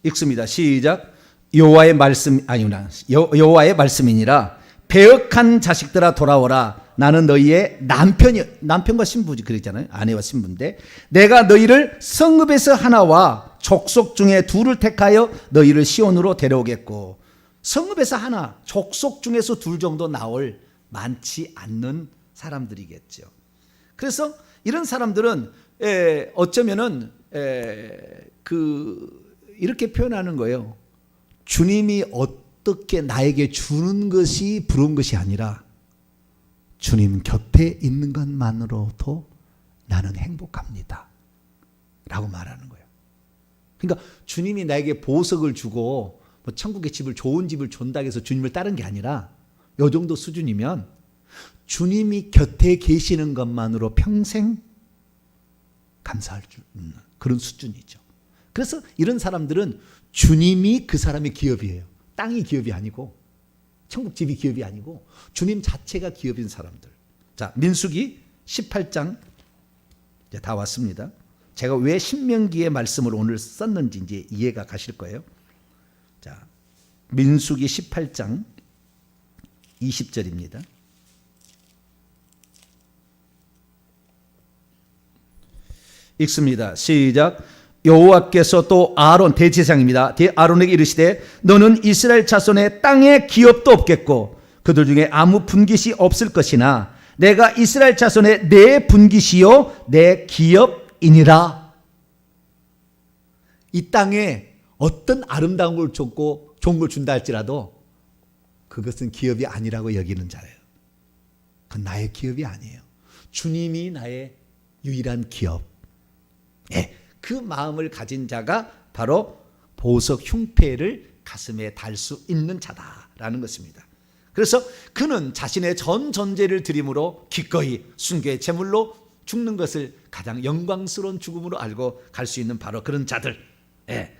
읽습니다. 시작. 여호와의 말씀 아니구나. 여호와의 말씀이니라. 배역한 자식들아 돌아오라. 나는 너희의 남편과 신부지 그랬잖아요. 아내와 신부인데 내가 너희를 성읍에서 하나와 족속 중에 2를 택하여 너희를 시온으로 데려오겠고. 성읍에서 하나, 족속 중에서 2 정도 나올 많지 않는 사람들이겠죠. 그래서 이런 사람들은 어쩌면은 이렇게 표현하는 거예요. 주님이 어떻게 나에게 주는 것이 부러운 것이 아니라 주님 곁에 있는 것만으로도 나는 행복합니다. 라고 말하는 거예요. 그러니까 주님이 나에게 보석을 주고 뭐 천국의 집을 좋은 집을 준다고 해서 주님을 따른 게 아니라 이 정도 수준이면 주님이 곁에 계시는 것만으로 평생 감사할 줄 그런 수준이죠. 그래서 이런 사람들은 주님이 그 사람의 기업이에요. 땅이 기업이 아니고 천국집이 기업이 아니고 주님 자체가 기업인 사람들. 자, 민수기 18장 이제 다 왔습니다. 제가 왜 신명기의 말씀을 오늘 썼는지 이제 이해가 가실 거예요. 자, 민수기 18장 20절입니다. 읽습니다. 시작. 여호와께서 또 아론 대제사장입니다. 아론에게 이르시되 너는 이스라엘 자손의 땅에 기업도 없겠고 그들 중에 아무 분깃이 없을 것이나 내가 이스라엘 자손의 내 분깃이요 내 기업이니라. 이 땅에 어떤 아름다운 걸 줬고 좋은 걸 준다 할지라도 그것은 기업이 아니라고 여기는 자예요. 그건 나의 기업이 아니에요. 주님이 나의 유일한 기업. 그 마음을 가진 자가 바로 보석 흉패를 가슴에 달 수 있는 자다라는 것입니다. 그래서 그는 자신의 전 전제를 드림으로 기꺼이 순교의 제물로 죽는 것을 가장 영광스러운 죽음으로 알고 갈 수 있는 바로 그런 자들.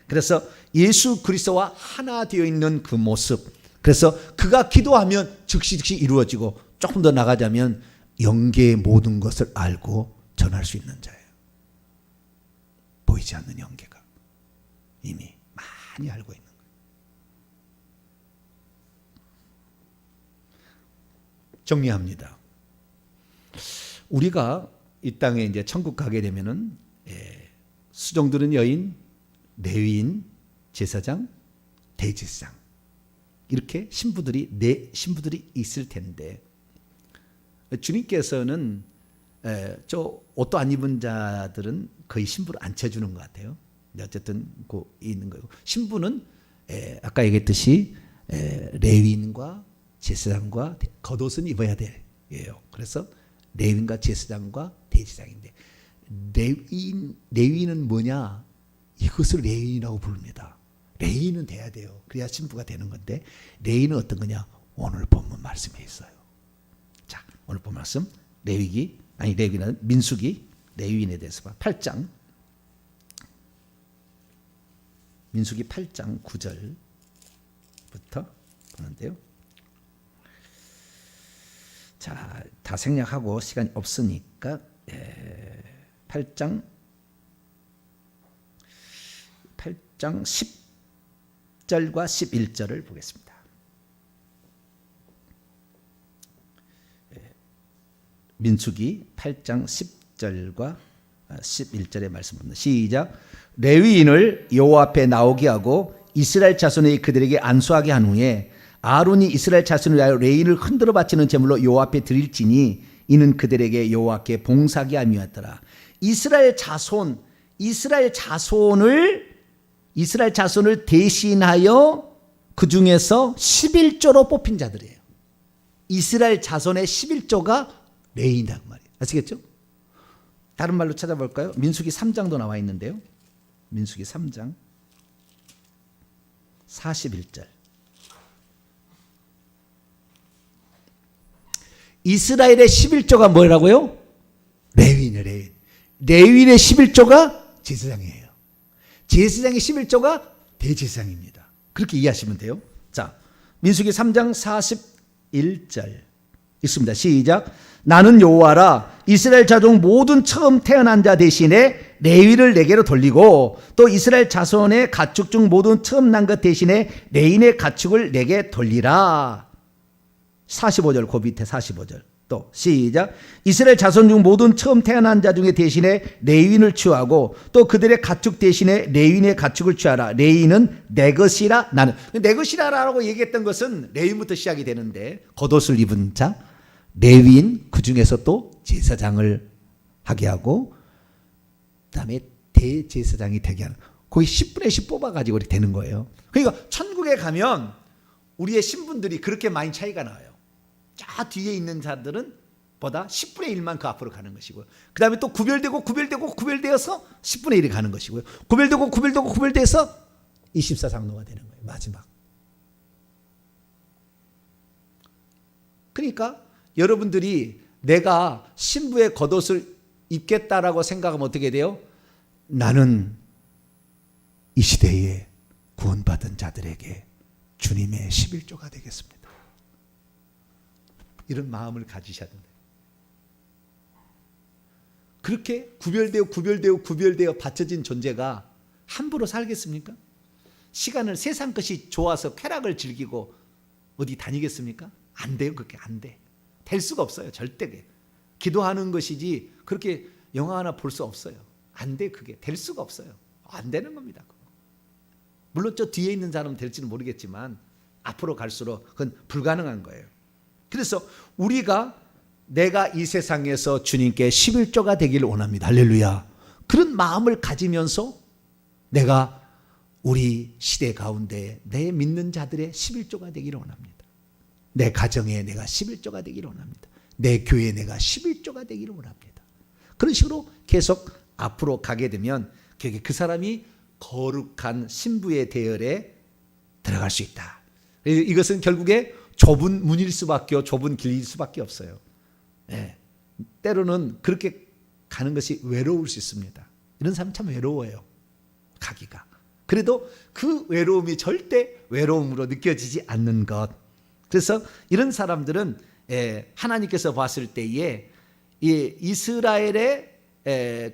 그래서 예수 그리스도와 하나 되어 있는 그 모습. 그래서 그가 기도하면 즉시 이루어지고 조금 더 나가자면 영계의 모든 것을 알고 전할 수 있는 자예요. 보이지 않는 영계가 이미 많이 알고 있는 거예요. 정리합니다. 우리가 이 땅에 이제 천국 가게 되면은 수종 들은 여인, 레위인, 제사장, 대제사장 이렇게 신부들이 있을 텐데 주님께서는 저 옷도 안 입은 자들은 거의 신부를 안 채주는 것 같아요. 어쨌든 그 있는 거예요. 신부는 아까 얘기했듯이 레위인과 제사장과 겉옷은 입어야 돼요. 그래서 레위인과 제사장과 대제사장인데 레위인은 뭐냐? 이것을 레위인이라고 부릅니다. 레위인은 돼야 돼요. 그래야 신부가 되는 건데 레위인은 어떤 거냐? 오늘 본문 말씀에 있어요. 자, 오늘 본 말씀 레위는 민수기 레위인에 대해서 봐. 8장 민수기 8장 9절부터 보는데요. 자, 다 생략하고 시간이 없으니까 8장 10절과 11절을 보겠습니다. 민수기 8장 10절과 11절의 말씀입니다. 시작. 레위인을 여호와 앞에 나오게 하고 이스라엘 자손이 그들에게 안수하게 한 후에 아론이 이스라엘 자손을 위하여 레위인을 흔들어 바치는 제물로 여호와 앞에 드릴지니 이는 그들에게 여호와께 봉사하게 함이었더라. 이스라엘 자손을 대신하여 그 중에서 11조로 뽑힌 자들이에요. 이스라엘 자손의 11조가 레위인이란 말이에요. 아시겠죠? 다른 말로 찾아볼까요? 민수기 3장도 나와 있는데요. 민수기 3장 41절. 이스라엘의 11조가 뭐라고요? 레위인이에요. 레위인의 11조가 제사장이에요. 제사장의 11조가 대제사장입니다. 그렇게 이해하시면 돼요. 자, 민수기 3장 41절 있습니다. 시작. 나는 여호와라. 이스라엘 자손 모든 처음 태어난 자 대신에 레위를 내게로 돌리고 또 이스라엘 자손의 가축 중 모든 처음 난 것 대신에 레위인의 가축을 내게 돌리라. 45절 그 밑에 45절 또 시작. 이스라엘 자손 중 모든 처음 태어난 자 중에 대신에 레위인을 취하고 또 그들의 가축 대신에 레위인의 가축을 취하라. 레위인은 내 것이라. 나는 내 것이라라고 얘기했던 것은 레위인부터 시작이 되는데 겉옷을 입은 자 레위인, 그 중에서 또 제사장을 하게 하고 그다음에 대제사장이 되게 하는, 거의 10분의 10 뽑아가지고 이렇게 되는 거예요. 그러니까 천국에 가면 우리의 신분들이 그렇게 많이 차이가 나요. 저 뒤에 있는 자들은 보다 10분의 1만 그 앞으로 가는 것이고요. 그 다음에 또 구별되어서 10분의 1이 가는 것이고요. 구별돼서 24장로가 되는 거예요. 마지막. 그러니까 여러분들이 내가 신부의 겉옷을 입겠다라고 생각하면 어떻게 돼요? 나는 이 시대에 구원받은 자들에게 주님의 11조가 되겠습니다. 이런 마음을 가지셔야 된다. 그렇게 구별되어 받쳐진 존재가 함부로 살겠습니까? 시간을 세상 것이 좋아서 쾌락을 즐기고 어디 다니겠습니까? 안 돼요. 그렇게 안 돼. 될 수가 없어요. 절대. 기도하는 것이지 그렇게 영화 하나 볼 수 없어요. 안 돼. 그게 될 수가 없어요. 안 되는 겁니다. 물론 저 뒤에 있는 사람은 될지는 모르겠지만 앞으로 갈수록 그건 불가능한 거예요. 그래서 내가 이 세상에서 주님께 11조가 되기를 원합니다. 할렐루야. 그런 마음을 가지면서 내가 우리 시대 가운데 내 믿는 자들의 11조가 되기를 원합니다. 내 가정에 내가 11조가 되기를 원합니다. 내 교회에 내가 11조가 되기를 원합니다. 그런 식으로 계속 앞으로 가게 되면 그 사람이 거룩한 신부의 대열에 들어갈 수 있다. 이것은 결국에 좁은 문일 수밖에, 좁은 길일 수밖에 없어요. 네. 때로는 그렇게 가는 것이 외로울 수 있습니다. 이런 사람 참 외로워요. 가기가. 그래도 그 외로움이 절대 외로움으로 느껴지지 않는 것. 그래서 이런 사람들은 하나님께서 봤을 때에 이스라엘의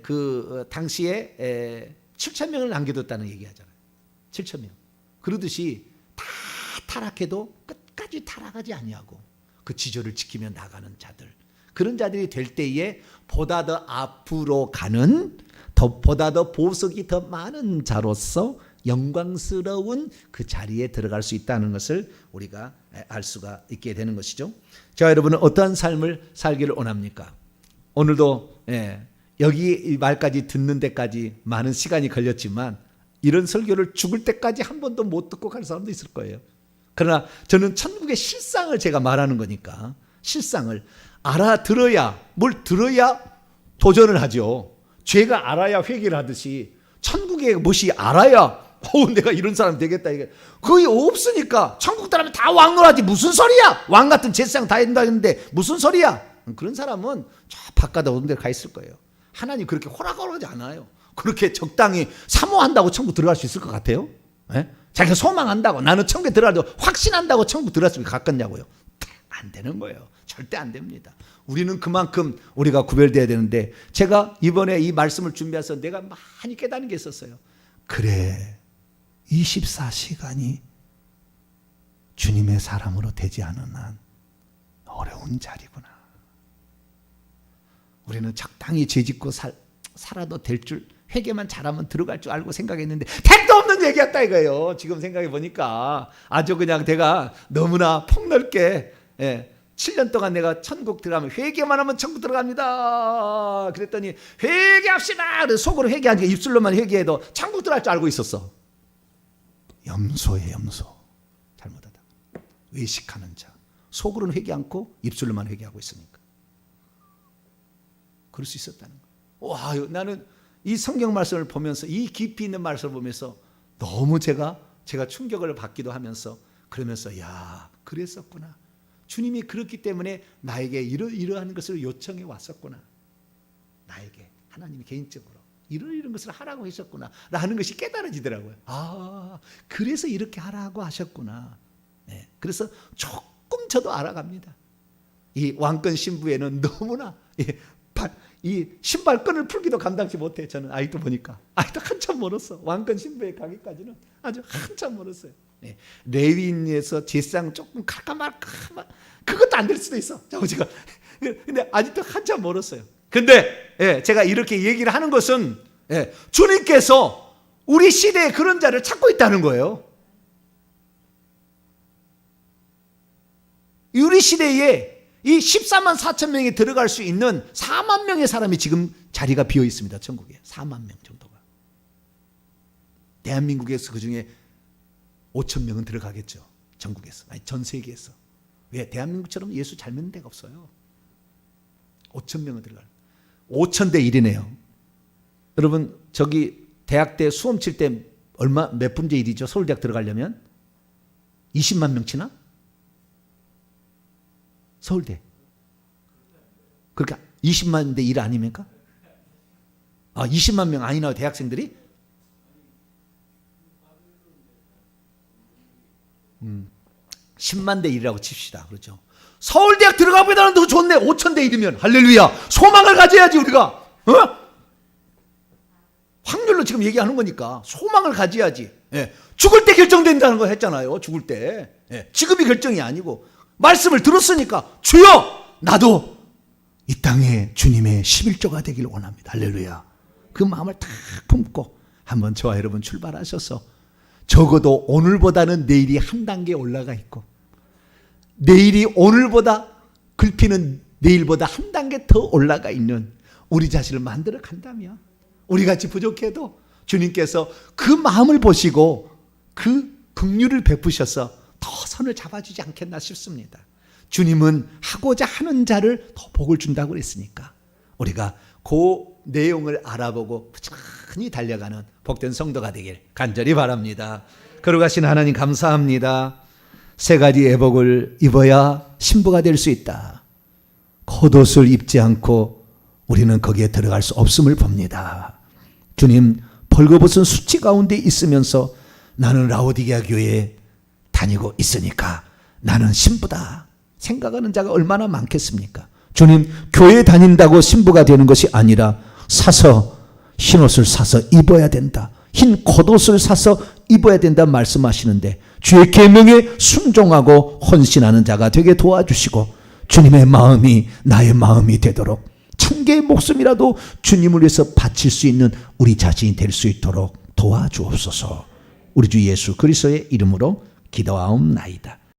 그 당시에 7,000명을 남겨뒀다는 얘기하잖아요. 7,000명. 그러듯이 다 타락해도 끝까지 타락하지 아니하고 그 지조를 지키며 나가는 자들, 그런 자들이 될 때에 보다 더 앞으로 가는, 보다 더 보석이 더 많은 자로서 영광스러운 그 자리에 들어갈 수 있다는 것을 우리가 알 수가 있게 되는 것이죠. 자, 여러분은 어떠한 삶을 살기를 원합니까? 오늘도 여기 이 말까지 듣는 데까지 많은 시간이 걸렸지만 이런 설교를 죽을 때까지 한 번도 못 듣고 갈 사람도 있을 거예요. 그러나 저는 천국의 실상을 제가 말하는 거니까 실상을 알아들어야, 뭘 들어야 도전을 하죠. 죄가 알아야 회개를 하듯이 천국의 것이 알아야 내가 이런 사람 되겠다. 이게 거의 없으니까 천국 따르면 다 왕노라지 무슨 소리야. 왕 같은 제사장 다 했는데 무슨 소리야. 그런 사람은 저 바깥에 어떤 데 가 있을 거예요. 하나님 그렇게 허락하지 않아요. 그렇게 적당히 사모한다고 천국 들어갈 수 있을 것 같아요? 네? 자기가 소망한다고, 나는 천국에 들어가려고 확신한다고 천국 들어갈 수 있겠냐고요. 안 되는 거예요. 절대 안 됩니다. 우리는 그만큼 우리가 구별돼야 되는데, 제가 이번에 이 말씀을 준비해서 내가 많이 깨닫는 게 있었어요. 그래, 24시간이 주님의 사람으로 되지 않은 한 어려운 자리구나. 우리는 적당히 죄짓고 살아도 될 줄, 회개만 잘하면 들어갈 줄 알고 생각했는데 택도 없는 얘기였다 이거예요. 지금 생각해 보니까 아주 그냥 내가 너무나 폭넓게 7년 동안 내가 천국 들어가면 회개만 하면 천국 들어갑니다. 그랬더니 회개합시다. 그래서 속으로 회개하니까 입술로만 회개해도 천국 들어갈 줄 알고 있었어. 염소예요, 염소. 잘못하다. 외식하는 자. 속으로는 회개 않고 입술로만 회개하고 있으니까. 그럴 수 있었다는 거예요. 와, 나는 이 성경 말씀을 보면서, 이 깊이 있는 말씀을 보면서 너무 제가 충격을 받기도 하면서, 그러면서 야, 그랬었구나. 주님이 그렇기 때문에 나에게 이러한 것을 요청해 왔었구나. 나에게 하나님이 개인적으로 이런 것을 하라고 하셨구나 라는 것이 깨달아지더라고요. 아, 그래서 이렇게 하라고 하셨구나. 네, 그래서 조금 저도 알아갑니다. 이 왕권 신부에는 너무나 이 신발끈을 풀기도 감당치 못해. 저는 아직도 보니까 아직도 한참 멀었어. 왕권 신부에 가기까지는 아주 한참 멀었어요. 네. 레위인에서 제사장 조금 갈까 말까 그것도 안 될 수도 있어. 제가 근데 아직도 한참 멀었어요. 근데 제가 이렇게 얘기를 하는 것은 주님께서 우리 시대에 그런 자를 찾고 있다는 거예요. 우리 시대에 이 14만 4천 명이 들어갈 수 있는 4만 명의 사람이 지금 자리가 비어 있습니다. 천국에 4만 명 정도가. 대한민국에서 그중에 5천 명은 들어가겠죠. 전국에서, 아니 전 세계에서. 왜? 대한민국처럼 예수 잘 믿는 데가 없어요. 5천 명은 들어갈. 5천 대 1이네요. 여러분 저기 대학 때 수험 칠 때 몇 분제 1이죠? 서울대학 들어가려면 20만 명 치나? 서울대. 그러니까 20만 대 1 아닙니까? 20만 명 아니나요, 대학생들이? 10만 대 1이라고 칩시다. 그렇죠. 서울대학 들어가보다는 더 좋네. 5천 대 1이면. 할렐루야. 소망을 가져야지 우리가. 확률로 지금 얘기하는 거니까 소망을 가져야지. 죽을 때 결정된다는 거 했잖아요. 죽을 때. 지금이 결정이 아니고 말씀을 들었으니까 주여 나도 이 땅에 주님의 11조가 되기를 원합니다. 할렐루야. 그 마음을 딱 품고 한번 저와 여러분 출발하셔서 적어도 오늘보다는 내일이 한 단계 올라가 있고 내일이 오늘보다 글피는 내일보다 한 단계 더 올라가 있는 우리 자신을 만들어 간다면 우리같이 부족해도 주님께서 그 마음을 보시고 그 긍휼을 베푸셔서 더 손을 잡아주지 않겠나 싶습니다. 주님은 하고자 하는 자를 더 복을 준다고 그랬으니까 우리가 그 내용을 알아보고 부지런히 달려가는 복된 성도가 되길 간절히 바랍니다. 거룩하신 하나님 감사합니다. 세 가지 애복을 입어야 신부가 될 수 있다. 겉옷을 입지 않고 우리는 거기에 들어갈 수 없음을 봅니다. 주님, 벌거벗은 수치 가운데 있으면서 나는 라오디게아 교회에 다니고 있으니까 나는 신부다 생각하는 자가 얼마나 많겠습니까? 주님, 교회 다닌다고 신부가 되는 것이 아니라 사서 흰옷을 사서 입어야 된다. 흰 겉옷을 사서 입어야 된다 말씀하시는데 주의 계명에 순종하고 헌신하는 자가 되게 도와주시고 주님의 마음이 나의 마음이 되도록 천 개의 목숨이라도 주님을 위해서 바칠 수 있는 우리 자신이 될 수 있도록 도와주옵소서. 우리 주 예수 그리스도의 이름으로 기도하옵나이다.